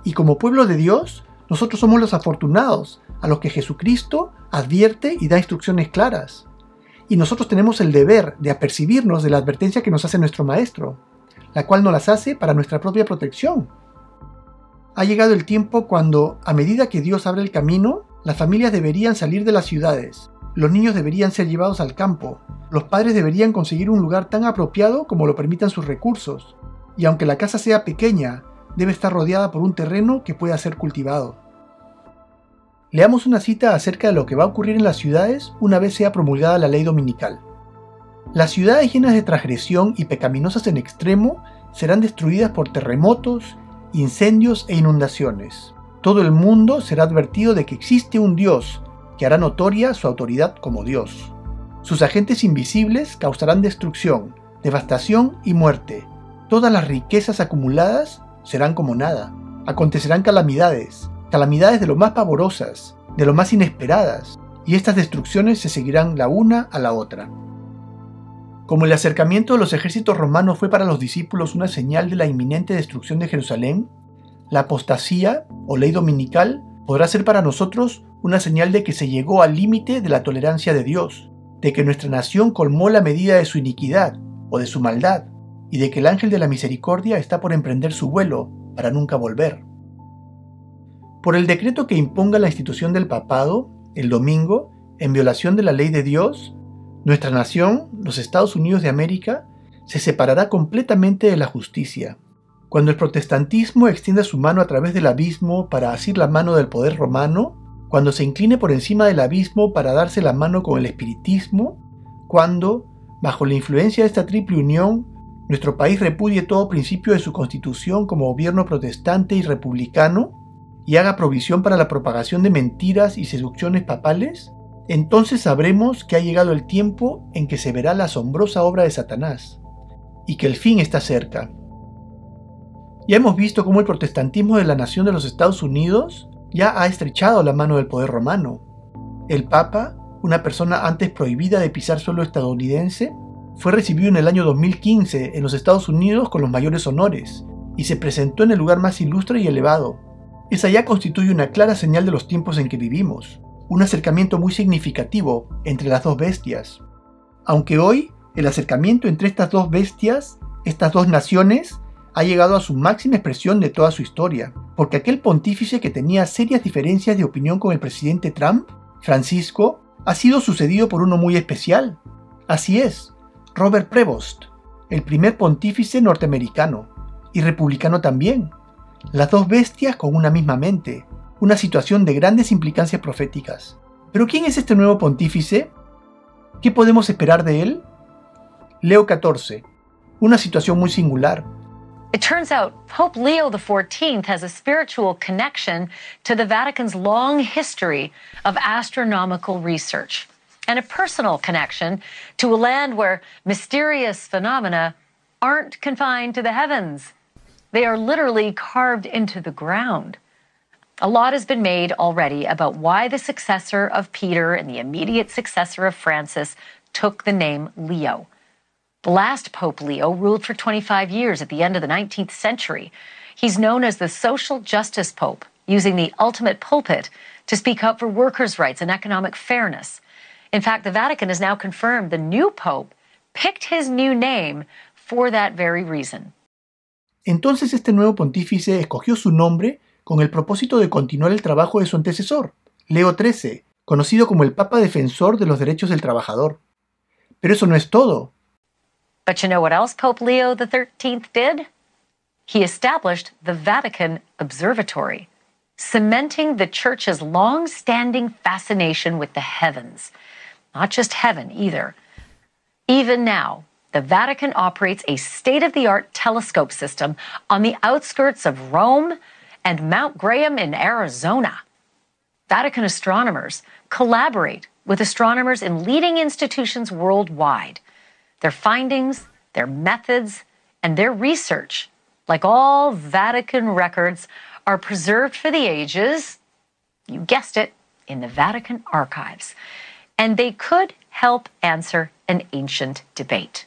y como pueblo de Dios, nosotros somos los afortunados, a los que Jesucristo advierte y da instrucciones claras. Y nosotros tenemos el deber de apercibirnos de la advertencia que nos hace nuestro Maestro, la cual nos las hace para nuestra propia protección. Ha llegado el tiempo cuando, a medida que Dios abre el camino, las familias deberían salir de las ciudades, los niños deberían ser llevados al campo, los padres deberían conseguir un lugar tan apropiado como lo permitan sus recursos, y aunque la casa sea pequeña, debe estar rodeada por un terreno que pueda ser cultivado. Leamos una cita acerca de lo que va a ocurrir en las ciudades una vez sea promulgada la ley dominical. Las ciudades llenas de transgresión y pecaminosas en extremo serán destruidas por terremotos, incendios e inundaciones. Todo el mundo será advertido de que existe un Dios que hará notoria su autoridad como Dios. Sus agentes invisibles causarán destrucción, devastación y muerte. Todas las riquezas acumuladas serán como nada. Acontecerán calamidades de lo más pavorosas, de lo más inesperadas, y estas destrucciones se seguirán la una a la otra. Como el acercamiento de los ejércitos romanos fue para los discípulos una señal de la inminente destrucción de Jerusalén, la apostasía o ley dominical podrá ser para nosotros una señal de que se llegó al límite de la tolerancia de Dios, de que nuestra nación colmó la medida de su iniquidad o de su maldad, y de que el ángel de la misericordia está por emprender su vuelo para nunca volver. Por el decreto que imponga la institución del papado, el domingo, en violación de la ley de Dios, nuestra nación, los Estados Unidos de América, se separará completamente de la justicia. Cuando el protestantismo extienda su mano a través del abismo para asir la mano del poder romano, cuando se incline por encima del abismo para darse la mano con el espiritismo, cuando, bajo la influencia de esta triple unión, nuestro país repudie todo principio de su constitución como gobierno protestante y republicano, y haga provisión para la propagación de mentiras y seducciones papales, entonces sabremos que ha llegado el tiempo en que se verá la asombrosa obra de Satanás, y que el fin está cerca. Ya hemos visto cómo el protestantismo de la nación de los Estados Unidos ya ha estrechado la mano del poder romano. El Papa, una persona antes prohibida de pisar suelo estadounidense, fue recibido en el año 2015 en los Estados Unidos con los mayores honores, y se presentó en el lugar más ilustre y elevado. Esa ya constituye una clara señal de los tiempos en que vivimos, un acercamiento muy significativo entre las dos bestias. Aunque hoy el acercamiento entre estas dos bestias, estas dos naciones, ha llegado a su máxima expresión de toda su historia, porque aquel pontífice que tenía serias diferencias de opinión con el presidente Trump, Francisco, ha sido sucedido por uno muy especial. Así es, Robert Prevost, el primer pontífice norteamericano, y republicano también. Las dos bestias con una misma mente, una situación de grandes implicancias proféticas. ¿Pero quién es este nuevo pontífice? ¿Qué podemos esperar de él? Leo 14. Una situación muy singular. It turns out Pope Leo XIV has a spiritual connection to the Vatican's long history of astronomical research, and a personal connection to a land where mysterious phenomena aren't confined to the heavens. They are literally carved into the ground. A lot has been made already about why the successor of Peter and the immediate successor of Francis took the name Leo. The last Pope Leo ruled for 25 years at the end of the 19th century. He's known as the social justice pope, using the ultimate pulpit to speak up for workers' rights and economic fairness. In fact, the Vatican has now confirmed the new pope picked his new name for that very reason. Entonces este nuevo pontífice escogió su nombre con el propósito de continuar el trabajo de su antecesor, Leo XIII, conocido como el Papa Defensor de los Derechos del Trabajador. Pero eso no es todo. But you know what else Pope Leo XIII did? He established the Vatican Observatory, cementing the Church's long-standing fascination with the heavens. Not just heaven, either. Even now, the Vatican operates a state-of-the-art telescope system on the outskirts of Rome and Mount Graham in Arizona. Vatican astronomers collaborate with astronomers in leading institutions worldwide. Their findings, their methods, and their research, like all Vatican records, are preserved for the ages, you guessed it, in the Vatican archives. And they could help answer an ancient debate.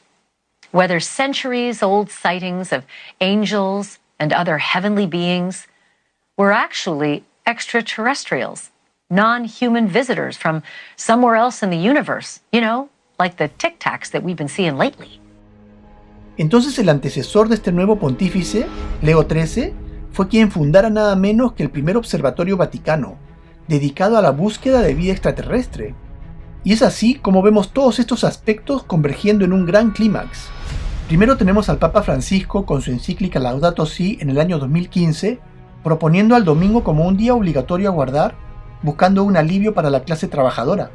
Whether centuries-old sightings of angels and other heavenly beings were actually extraterrestrials, non-human visitors from somewhere else in the universe, you know, like the Tic Tacs that we've been seeing lately. Entonces el antecesor de este nuevo pontífice, Leo XIII, fue quien fundara nada menos que el primer observatorio vaticano, dedicado a la búsqueda de vida extraterrestre. Y es así como vemos todos estos aspectos convergiendo en un gran clímax. Primero tenemos al Papa Francisco con su encíclica Laudato Si en el año 2015, proponiendo al domingo como un día obligatorio a guardar, buscando un alivio para la clase trabajadora.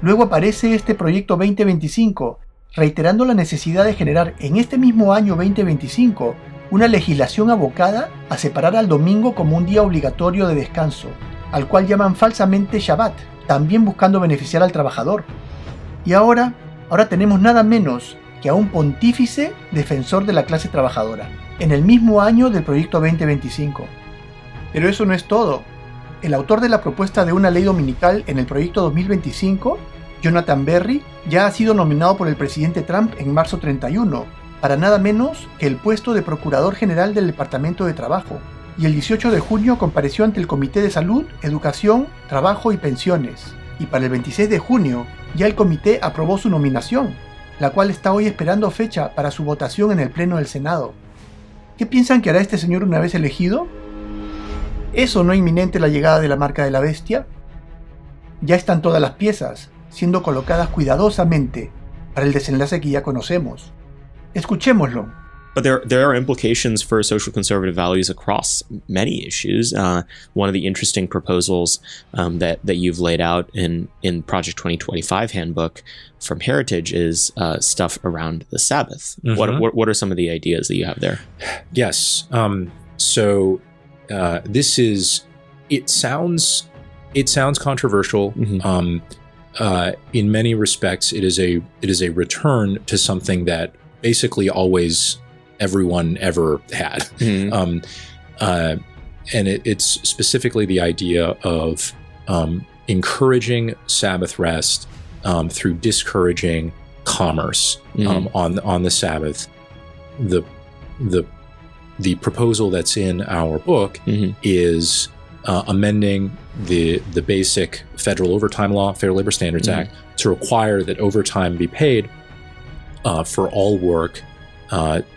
Luego aparece este proyecto 2025, reiterando la necesidad de generar en este mismo año 2025 una legislación abocada a separar al domingo como un día obligatorio de descanso, al cual llaman falsamente Shabbat, también buscando beneficiar al trabajador. Y ahora tenemos nada menos que a un pontífice defensor de la clase trabajadora, en el mismo año del proyecto 2025. Pero eso no es todo. El autor de la propuesta de una ley dominical en el proyecto 2025, Jonathan Berry, ya ha sido nominado por el presidente Trump en marzo 31, para nada menos que el puesto de Procurador General del Departamento de Trabajo, y el 18 de junio compareció ante el Comité de Salud, Educación, Trabajo y Pensiones, y para el 26 de junio ya el comité aprobó su nominación, la cual está hoy esperando fecha para su votación en el Pleno del Senado. ¿Qué piensan que hará este señor una vez elegido? ¿Es o no inminente la llegada de la marca de la bestia? Ya están todas las piezas, siendo colocadas cuidadosamente para el desenlace que ya conocemos. Escuchémoslo. But there are implications for social conservative values across many issues. One of the interesting proposals that you've laid out in Project 2025 handbook from Heritage is stuff around the Sabbath. Mm-hmm. What are some of the ideas that you have there? Yes. So this is, it sounds controversial. Mm-hmm. In many respects, it is a return to something that basically always everyone ever had. Mm-hmm. And it's specifically the idea of encouraging Sabbath rest through discouraging commerce on the Sabbath. The proposal that's in our book is amending the basic federal overtime law, Fair Labor Standards Act, to require that overtime be paid for all work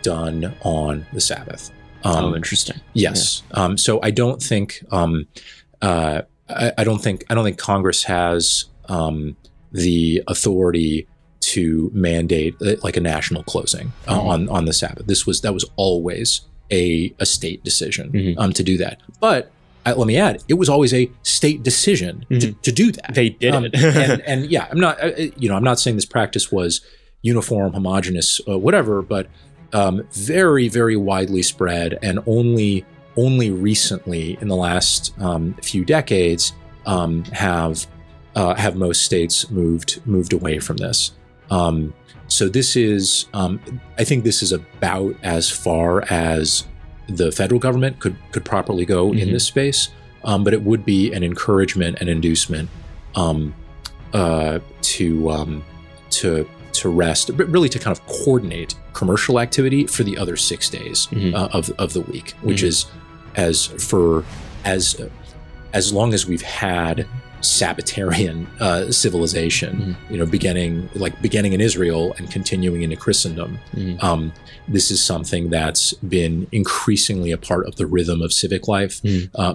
done on the Sabbath. Interesting. Yes. Yeah. So I don't think I don't think Congress has the authority to mandate like a national closing on the Sabbath. That was always a state decision to do that. But let me add, it was always a state decision to do that. They did it. and yeah, I'm not saying this practice was uniform, homogenous, whatever, but very, very widely spread, and only recently in the last few decades have most states moved away from this. So this is, I think this is about as far as the federal government could properly go in this space, but it would be an encouragement and inducement to rest, but really to kind of coordinate commercial activity for the other 6 days of the week, which is as long as we've had Sabbatarian civilization, beginning in Israel and continuing into Christendom. This is something that's been increasingly a part of the rhythm of civic life.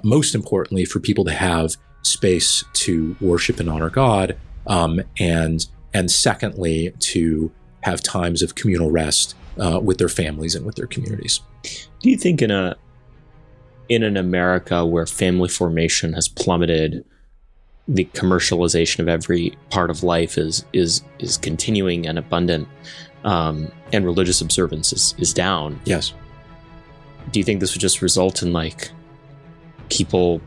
Most importantly, for people to have space to worship and honor God, and secondly, to have times of communal rest with their families and with their communities. Do you think in an America where family formation has plummeted, the commercialization of every part of life is continuing and abundant, and religious observance is down. Yes. Do you think this would just result in like people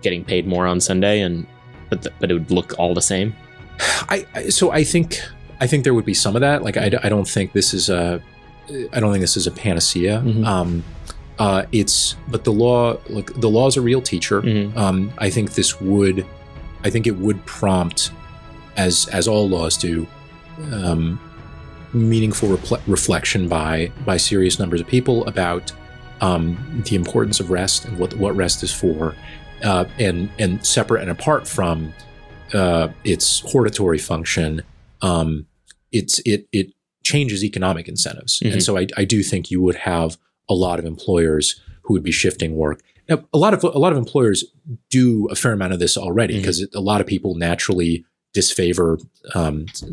getting paid more on Sunday, but it would look all the same? I think there would be some of that. Like I don't think this is a panacea. Mm-hmm. But the law is a real teacher. Mm-hmm. I think it would prompt, as all laws do, meaningful reflection by serious numbers of people about the importance of rest and what rest is for, and separate and apart from its hortatory function, it changes economic incentives. Mm-hmm. And so I do think you would have a lot of employers who would be shifting work. Now, a lot of employers do a fair amount of this already, because a lot of people naturally disfavor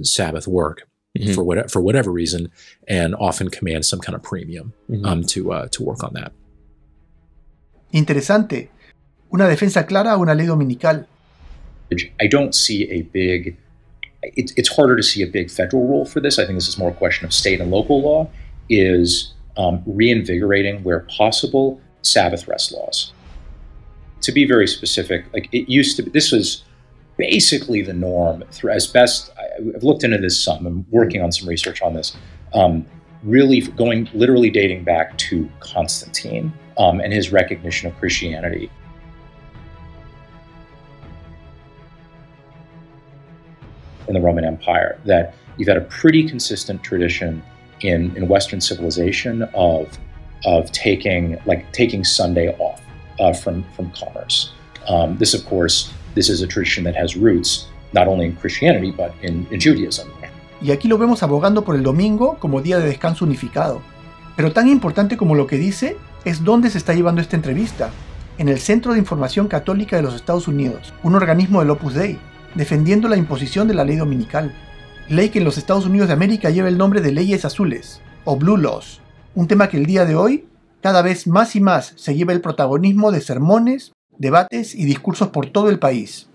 Sabbath work for whatever reason, and often command some kind of premium to work on that. Interesante. Una defensa clara a una ley dominical. I don't see a big... It's harder to see a big federal role for this. I think this is more a question of state and local law, is reinvigorating, where possible, Sabbath rest laws. To be very specific, like it used to be, this was basically the norm. As best, I've looked into this some, I'm working on some research on this, literally dating back to Constantine and his recognition of Christianity. In the Roman Empire, that you've had a pretty consistent tradition in Western civilization of taking Sunday off from commerce. This is a tradition that has roots not only in Christianity but in Judaism. Y aquí lo vemos abogando por el domingo como día de descanso unificado. Pero tan importante como lo que dice es dónde se está llevando esta entrevista: en el Centro de Información Católica de los Estados Unidos, un organismo del Opus Dei, defendiendo la imposición de la ley dominical. Ley que en los Estados Unidos de América lleva el nombre de leyes azules, o Blue Laws, un tema que el día de hoy cada vez más y más se lleva el protagonismo de sermones, debates y discursos por todo el país.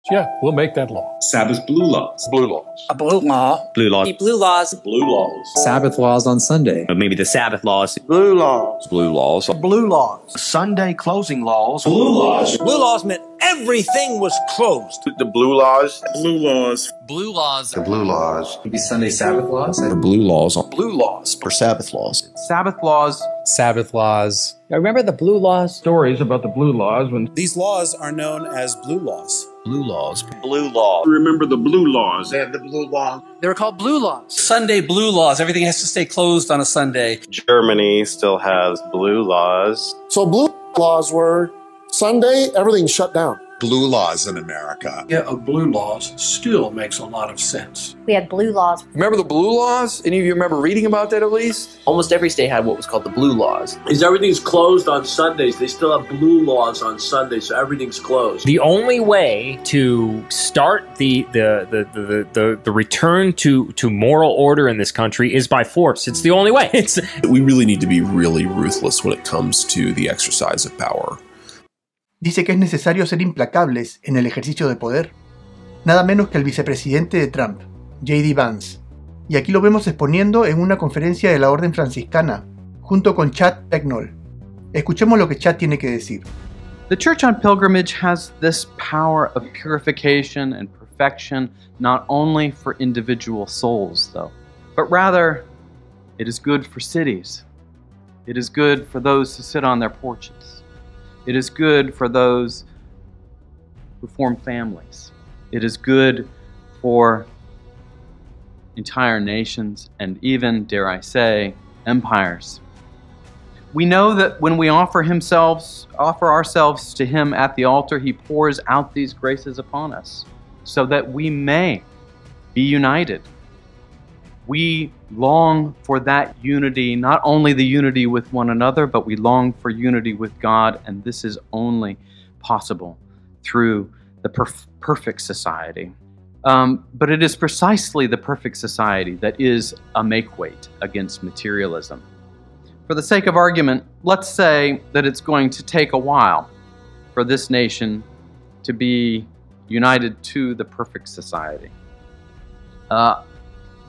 Yeah, we'll make that law. Sabbath blue laws. Blue laws. A blue law. Blue laws. Blue laws. Blue laws. Sabbath laws on Sunday. Maybe the Sabbath laws. Blue laws. Blue laws. Blue laws. Sunday closing laws. Blue laws. Blue laws meant everything was closed. The blue laws. Blue laws. Blue laws. The blue laws. Maybe Sunday Sabbath laws. The blue laws. Blue laws. Or Sabbath laws. Sabbath laws. Sabbath laws. I remember the blue laws. Stories about the blue laws when These laws are known as blue laws. Blue laws. Blue laws. Remember the blue laws. They have the blue law. They were called blue laws. Sunday blue laws. Everything has to stay closed on a Sunday. Germany still has blue laws. So blue laws were Sunday, everything's shut down. Blue laws in America. Yeah, of blue laws still makes a lot of sense. We had blue laws. Remember the blue laws? Any of you remember reading about that at least? Almost every state had what was called the blue laws. Is everything's closed on Sundays. They still have blue laws on Sundays, so everything's closed. The only way to start the return to moral order in this country is by force. It's the only way. We really need to be really ruthless when it comes to the exercise of power. Dice que es necesario ser implacables en el ejercicio de poder. Nada menos que el vicepresidente de Trump, J.D. Vance. Y aquí lo vemos exponiendo en una conferencia de la Orden Franciscana, junto con Chad Pecknold. Escuchemos lo que Chad tiene que decir. The Church on Pilgrimage has this power of purification and perfection, not only for individual souls, though, but rather it is good for cities. It is good for those who sit on their porches. It is good for those who form families. It is good for entire nations and even, dare I say, empires. We know that when we offer ourselves to Him at the altar, He pours out these graces upon us so that we may be united. We long for that unity, not only the unity with one another, but we long for unity with God, and this is only possible through the perfect society. But it is precisely the perfect society that is a make-weight against materialism. For the sake of argument, let's say that it's going to take a while for this nation to be united to the perfect society.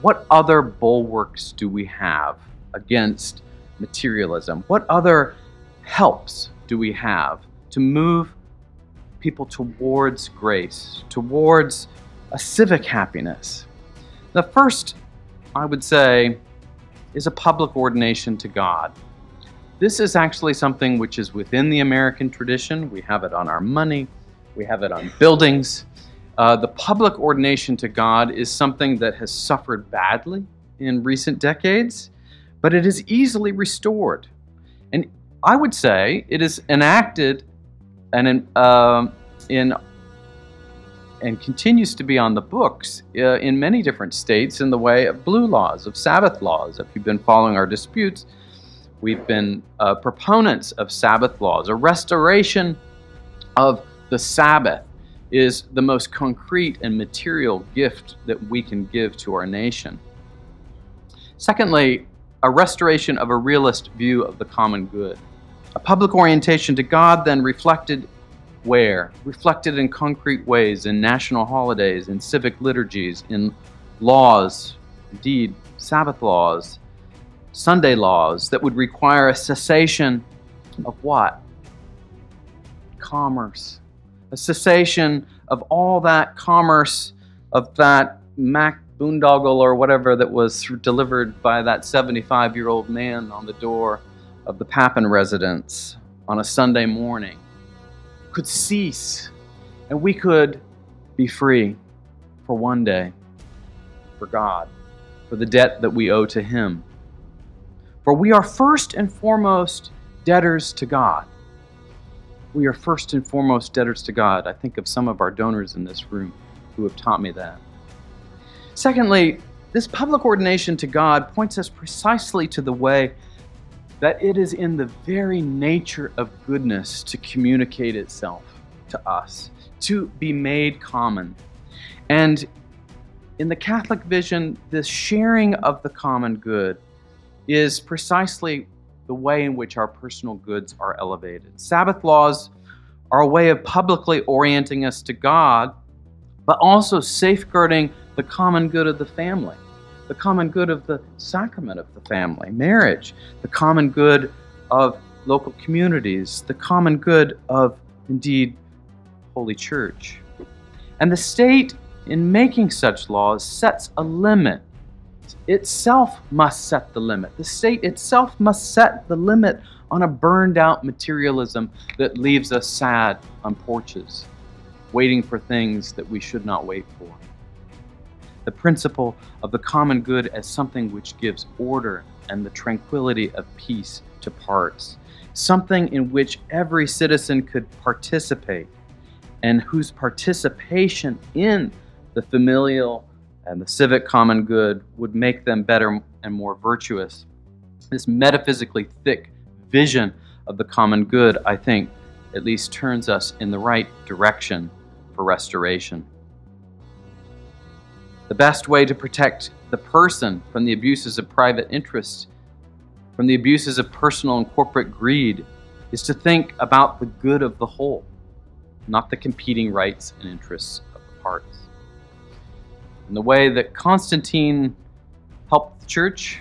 what other bulwarks do we have against materialism? What other helps do we have to move people towards grace, towards a civic happiness? The first, I would say, is a public ordination to God. This is actually something which is within the American tradition. We have it on our money. We have it on buildings. The public ordination to God is something that has suffered badly in recent decades, but it is easily restored. And I would say it is enacted and continues to be on the books in many different states in the way of blue laws, of Sabbath laws. If you've been following our disputes, we've been proponents of Sabbath laws. A restoration of the Sabbath is the most concrete and material gift that we can give to our nation. Secondly, a restoration of a realist view of the common good. A public orientation to God then reflected where? Reflected in concrete ways, in national holidays, in civic liturgies, in laws, indeed, Sabbath laws, Sunday laws that would require a cessation of what? Commerce. A cessation of all that commerce, of that Mac boondoggle or whatever that was delivered by that 75-year-old man on the door of the Papin residence on a Sunday morning, could cease, and we could be free for one day, for God, for the debt that we owe to Him. For we are first and foremost debtors to God. We are first and foremost debtors to God. I think of some of our donors in this room who have taught me that. Secondly, this public ordination to God points us precisely to the way that it is in the very nature of goodness to communicate itself to us, to be made common. And in the Catholic vision, this sharing of the common good is precisely the way in which our personal goods are elevated. Sabbath laws are a way of publicly orienting us to God, but also safeguarding the common good of the family, the common good of the sacrament of the family, marriage, the common good of local communities, the common good of, indeed, Holy Church. And the state, in making such laws, sets a limit. Itself must set the limit. The state itself must set the limit on a burned out materialism that leaves us sad on porches, waiting for things that we should not wait for. The principle of the common good as something which gives order and the tranquility of peace to parts, something in which every citizen could participate, and whose participation in the familial and the civic common good would make them better and more virtuous. This metaphysically thick vision of the common good, I think, at least turns us in the right direction for restoration. The best way to protect the person from the abuses of private interest, from the abuses of personal and corporate greed, is to think about the good of the whole, not the competing rights and interests of the parts. In the way that Constantine helped the church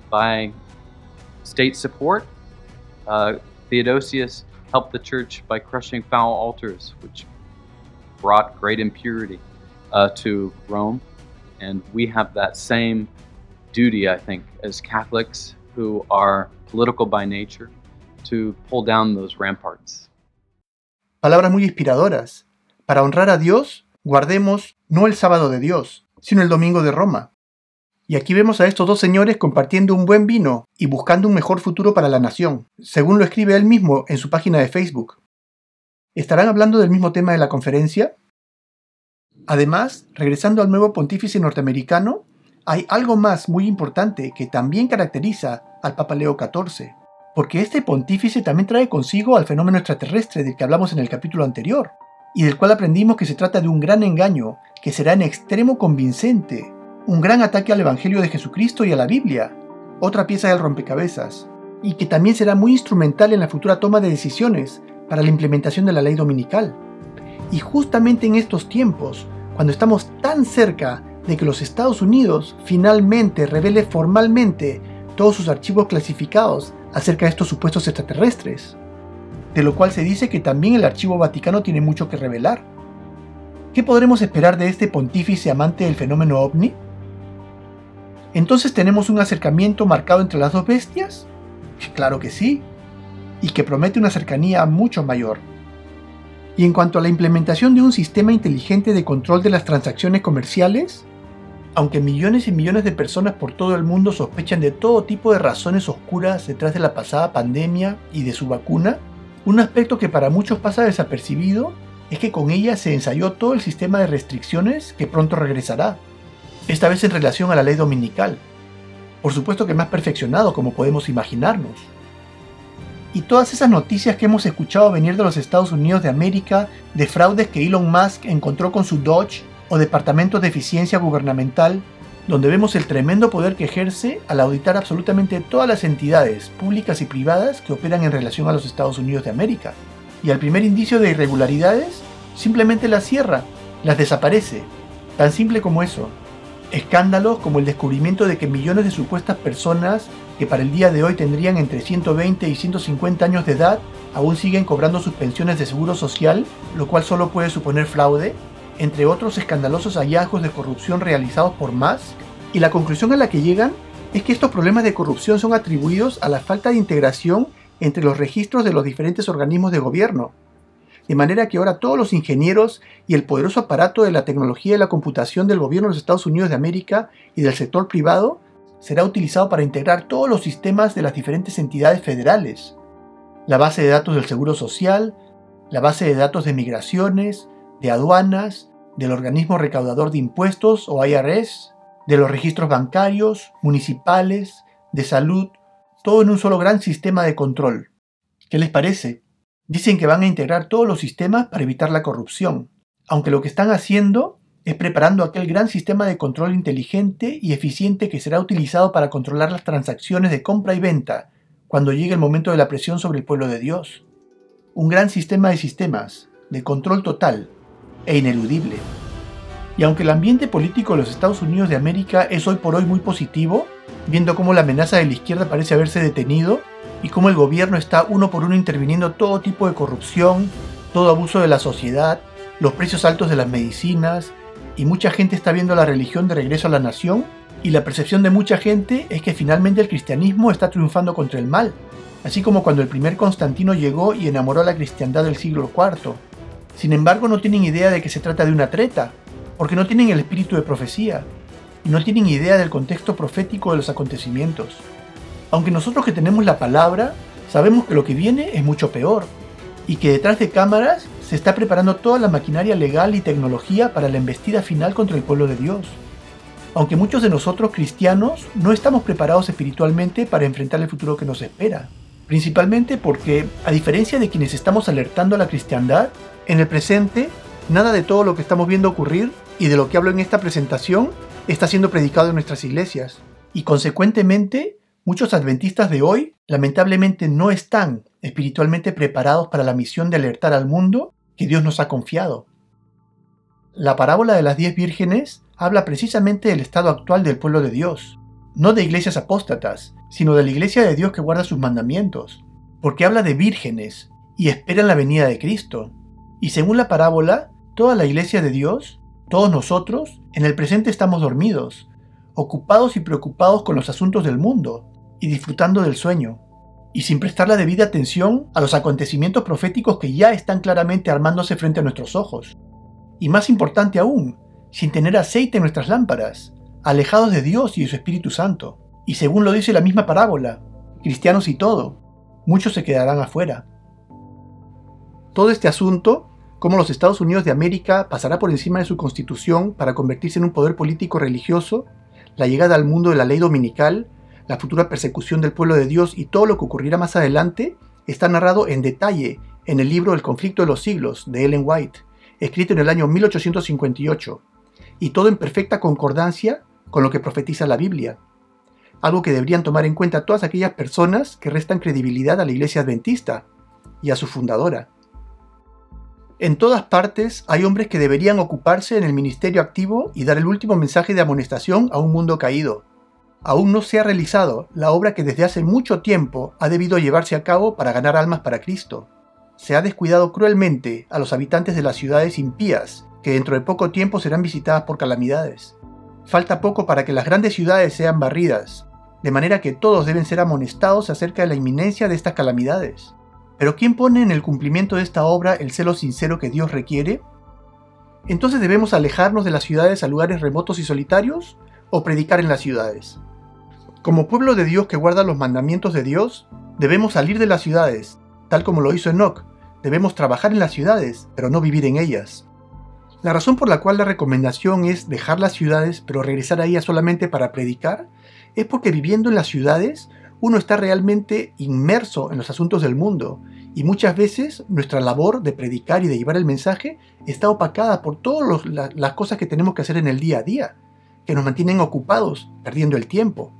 by state support, Theodosius helped the church by crushing foul altars, which brought great impurity to Rome. And we have that same duty, I think, as Catholics who are political by nature, to pull down those ramparts. Palabras muy inspiradoras. Para honrar a Dios, guardemos no el sábado de Dios, sino el domingo de Roma. Y aquí vemos a estos dos señores compartiendo un buen vino y buscando un mejor futuro para la nación, según lo escribe él mismo en su página de Facebook. ¿Estarán hablando del mismo tema de la conferencia? Además, regresando al nuevo pontífice norteamericano, hay algo más muy importante que también caracteriza al Papa Leo XIV, porque este pontífice también trae consigo al fenómeno extraterrestre del que hablamos en el capítulo anterior, y del cual aprendimos que se trata de un gran engaño que será en extremo convincente, un gran ataque al Evangelio de Jesucristo y a la Biblia, otra pieza del rompecabezas, y que también será muy instrumental en la futura toma de decisiones para la implementación de la ley dominical. Y justamente en estos tiempos, cuando estamos tan cerca de que los Estados Unidos finalmente revele formalmente todos sus archivos clasificados acerca de estos supuestos extraterrestres, de lo cual se dice que también el Archivo Vaticano tiene mucho que revelar. ¿Qué podremos esperar de este pontífice amante del fenómeno ovni? ¿Entonces tenemos un acercamiento marcado entre las dos bestias? Claro que sí, y que promete una cercanía mucho mayor. Y en cuanto a la implementación de un sistema inteligente de control de las transacciones comerciales, aunque millones y millones de personas por todo el mundo sospechan de todo tipo de razones oscuras detrás de la pasada pandemia y de su vacuna, un aspecto que para muchos pasa desapercibido es que con ella se ensayó todo el sistema de restricciones que pronto regresará, esta vez en relación a la ley dominical. Por supuesto que más perfeccionado, como podemos imaginarnos. Y todas esas noticias que hemos escuchado venir de los Estados Unidos de América, de fraudes que Elon Musk encontró con su Dodge, o departamentos de eficiencia gubernamental, donde vemos el tremendo poder que ejerce al auditar absolutamente todas las entidades públicas y privadas que operan en relación a los Estados Unidos de América. Y al primer indicio de irregularidades, simplemente las cierra, las desaparece. Tan simple como eso. Escándalos como el descubrimiento de que millones de supuestas personas que para el día de hoy tendrían entre 120 y 150 años de edad aún siguen cobrando sus pensiones de seguro social, lo cual solo puede suponer fraude, entre otros escandalosos hallazgos de corrupción realizados por Musk, y la conclusión a la que llegan es que estos problemas de corrupción son atribuidos a la falta de integración entre los registros de los diferentes organismos de gobierno, de manera que ahora todos los ingenieros y el poderoso aparato de la tecnología y la computación del gobierno de los Estados Unidos de América y del sector privado será utilizado para integrar todos los sistemas de las diferentes entidades federales, la base de datos del Seguro Social, la base de datos de migraciones, de aduanas, del organismo recaudador de impuestos o IRS, de los registros bancarios, municipales, de salud, todo en un solo gran sistema de control. ¿Qué les parece? Dicen que van a integrar todos los sistemas para evitar la corrupción, aunque lo que están haciendo es preparando aquel gran sistema de control inteligente y eficiente que será utilizado para controlar las transacciones de compra y venta cuando llegue el momento de la presión sobre el pueblo de Dios. Un gran sistema de sistemas, de control total e ineludible. Y aunque el ambiente político de los Estados Unidos de América es hoy por hoy muy positivo, viendo cómo la amenaza de la izquierda parece haberse detenido y cómo el gobierno está uno por uno interviniendo todo tipo de corrupción, todo abuso de la sociedad, los precios altos de las medicinas, y mucha gente está viendo la religión de regreso a la nación, y la percepción de mucha gente es que finalmente el cristianismo está triunfando contra el mal, así como cuando el primer Constantino llegó y enamoró a la cristiandad del siglo IV. Sin embargo, no tienen idea de que se trata de una treta, porque no tienen el espíritu de profecía, y no tienen idea del contexto profético de los acontecimientos. Aunque nosotros que tenemos la palabra, sabemos que lo que viene es mucho peor, y que detrás de cámaras se está preparando toda la maquinaria legal y tecnología para la embestida final contra el pueblo de Dios. Aunque muchos de nosotros cristianos no estamos preparados espiritualmente para enfrentar el futuro que nos espera, principalmente porque, a diferencia de quienes estamos alertando a la cristiandad, en el presente, nada de todo lo que estamos viendo ocurrir y de lo que hablo en esta presentación está siendo predicado en nuestras iglesias, y consecuentemente, muchos adventistas de hoy lamentablemente no están espiritualmente preparados para la misión de alertar al mundo que Dios nos ha confiado. La parábola de las 10 vírgenes habla precisamente del estado actual del pueblo de Dios, no de iglesias apóstatas, sino de la iglesia de Dios que guarda sus mandamientos, porque habla de vírgenes y esperan la venida de Cristo. Y según la parábola, toda la iglesia de Dios, todos nosotros, en el presente estamos dormidos, ocupados y preocupados con los asuntos del mundo, y disfrutando del sueño, y sin prestar la debida atención a los acontecimientos proféticos que ya están claramente armándose frente a nuestros ojos. Y más importante aún, sin tener aceite en nuestras lámparas, alejados de Dios y de su Espíritu Santo. Y según lo dice la misma parábola, cristianos y todo, muchos se quedarán afuera. Todo este asunto, cómo los Estados Unidos de América pasará por encima de su constitución para convertirse en un poder político religioso, la llegada al mundo de la ley dominical, la futura persecución del pueblo de Dios y todo lo que ocurrirá más adelante, está narrado en detalle en el libro El conflicto de los siglos de Ellen White, escrito en el año 1858, y todo en perfecta concordancia con lo que profetiza la Biblia, algo que deberían tomar en cuenta todas aquellas personas que restan credibilidad a la Iglesia Adventista y a su fundadora. En todas partes hay hombres que deberían ocuparse en el ministerio activo y dar el último mensaje de amonestación a un mundo caído. Aún no se ha realizado la obra que desde hace mucho tiempo ha debido llevarse a cabo para ganar almas para Cristo. Se ha descuidado cruelmente a los habitantes de las ciudades impías, que dentro de poco tiempo serán visitadas por calamidades. Falta poco para que las grandes ciudades sean barridas, de manera que todos deben ser amonestados acerca de la inminencia de estas calamidades. ¿Pero quién pone en el cumplimiento de esta obra el celo sincero que Dios requiere? ¿Entonces debemos alejarnos de las ciudades a lugares remotos y solitarios o predicar en las ciudades? Como pueblo de Dios que guarda los mandamientos de Dios, debemos salir de las ciudades, tal como lo hizo Enoc. Debemos trabajar en las ciudades, pero no vivir en ellas. La razón por la cual la recomendación es dejar las ciudades, pero regresar a ellas solamente para predicar, es porque viviendo en las ciudades, uno está realmente inmerso en los asuntos del mundo, y muchas veces nuestra labor de predicar y de llevar el mensaje está opacada por todas las cosas que tenemos que hacer en el día a día, que nos mantienen ocupados, perdiendo el tiempo.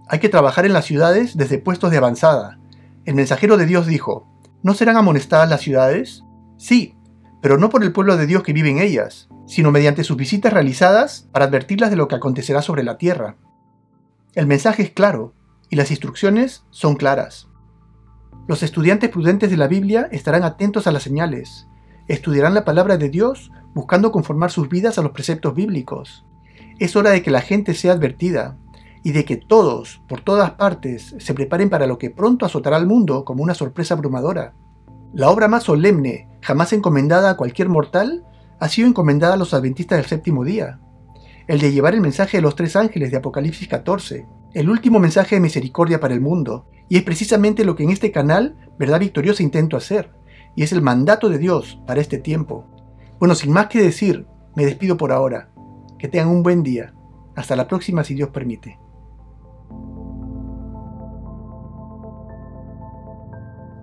Hay que trabajar en las ciudades desde puestos de avanzada. El mensajero de Dios dijo: ¿no serán amonestadas las ciudades? Sí, pero no por el pueblo de Dios que vive en ellas, sino mediante sus visitas realizadas para advertirlas de lo que acontecerá sobre la tierra. El mensaje es claro, y las instrucciones son claras. Los estudiantes prudentes de la Biblia estarán atentos a las señales, estudiarán la palabra de Dios buscando conformar sus vidas a los preceptos bíblicos. Es hora de que la gente sea advertida, y de que todos, por todas partes, se preparen para lo que pronto azotará al mundo como una sorpresa abrumadora. La obra más solemne, jamás encomendada a cualquier mortal, ha sido encomendada a los adventistas del séptimo día. El de llevar el mensaje de los 3 ángeles de Apocalipsis 14, el último mensaje de misericordia para el mundo, y es precisamente lo que en este canal Verdad Victoriosa intento hacer, y es el mandato de Dios para este tiempo. Bueno, sin más que decir, me despido por ahora. Que tengan un buen día. Hasta la próxima si Dios permite.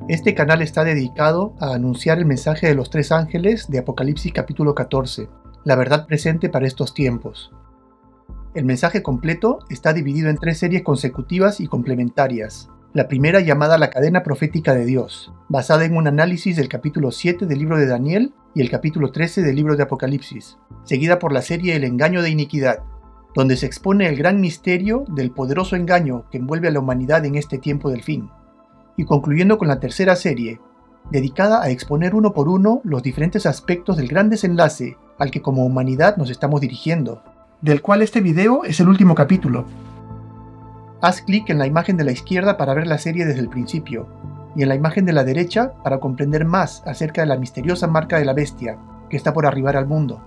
Este canal está dedicado a anunciar el mensaje de los 3 ángeles de Apocalipsis capítulo 14, la verdad presente para estos tiempos. El mensaje completo está dividido en 3 series consecutivas y complementarias. La primera llamada La cadena profética de Dios, basada en un análisis del capítulo 7 del libro de Daniel y el capítulo 13 del libro de Apocalipsis, seguida por la serie El engaño de iniquidad, donde se expone el gran misterio del poderoso engaño que envuelve a la humanidad en este tiempo del fin. Y concluyendo con la tercera serie, dedicada a exponer uno por uno los diferentes aspectos del gran desenlace al que como humanidad nos estamos dirigiendo, del cual este video es el último capítulo. Haz clic en la imagen de la izquierda para ver la serie desde el principio, y en la imagen de la derecha para comprender más acerca de la misteriosa marca de la bestia que está por arribar al mundo.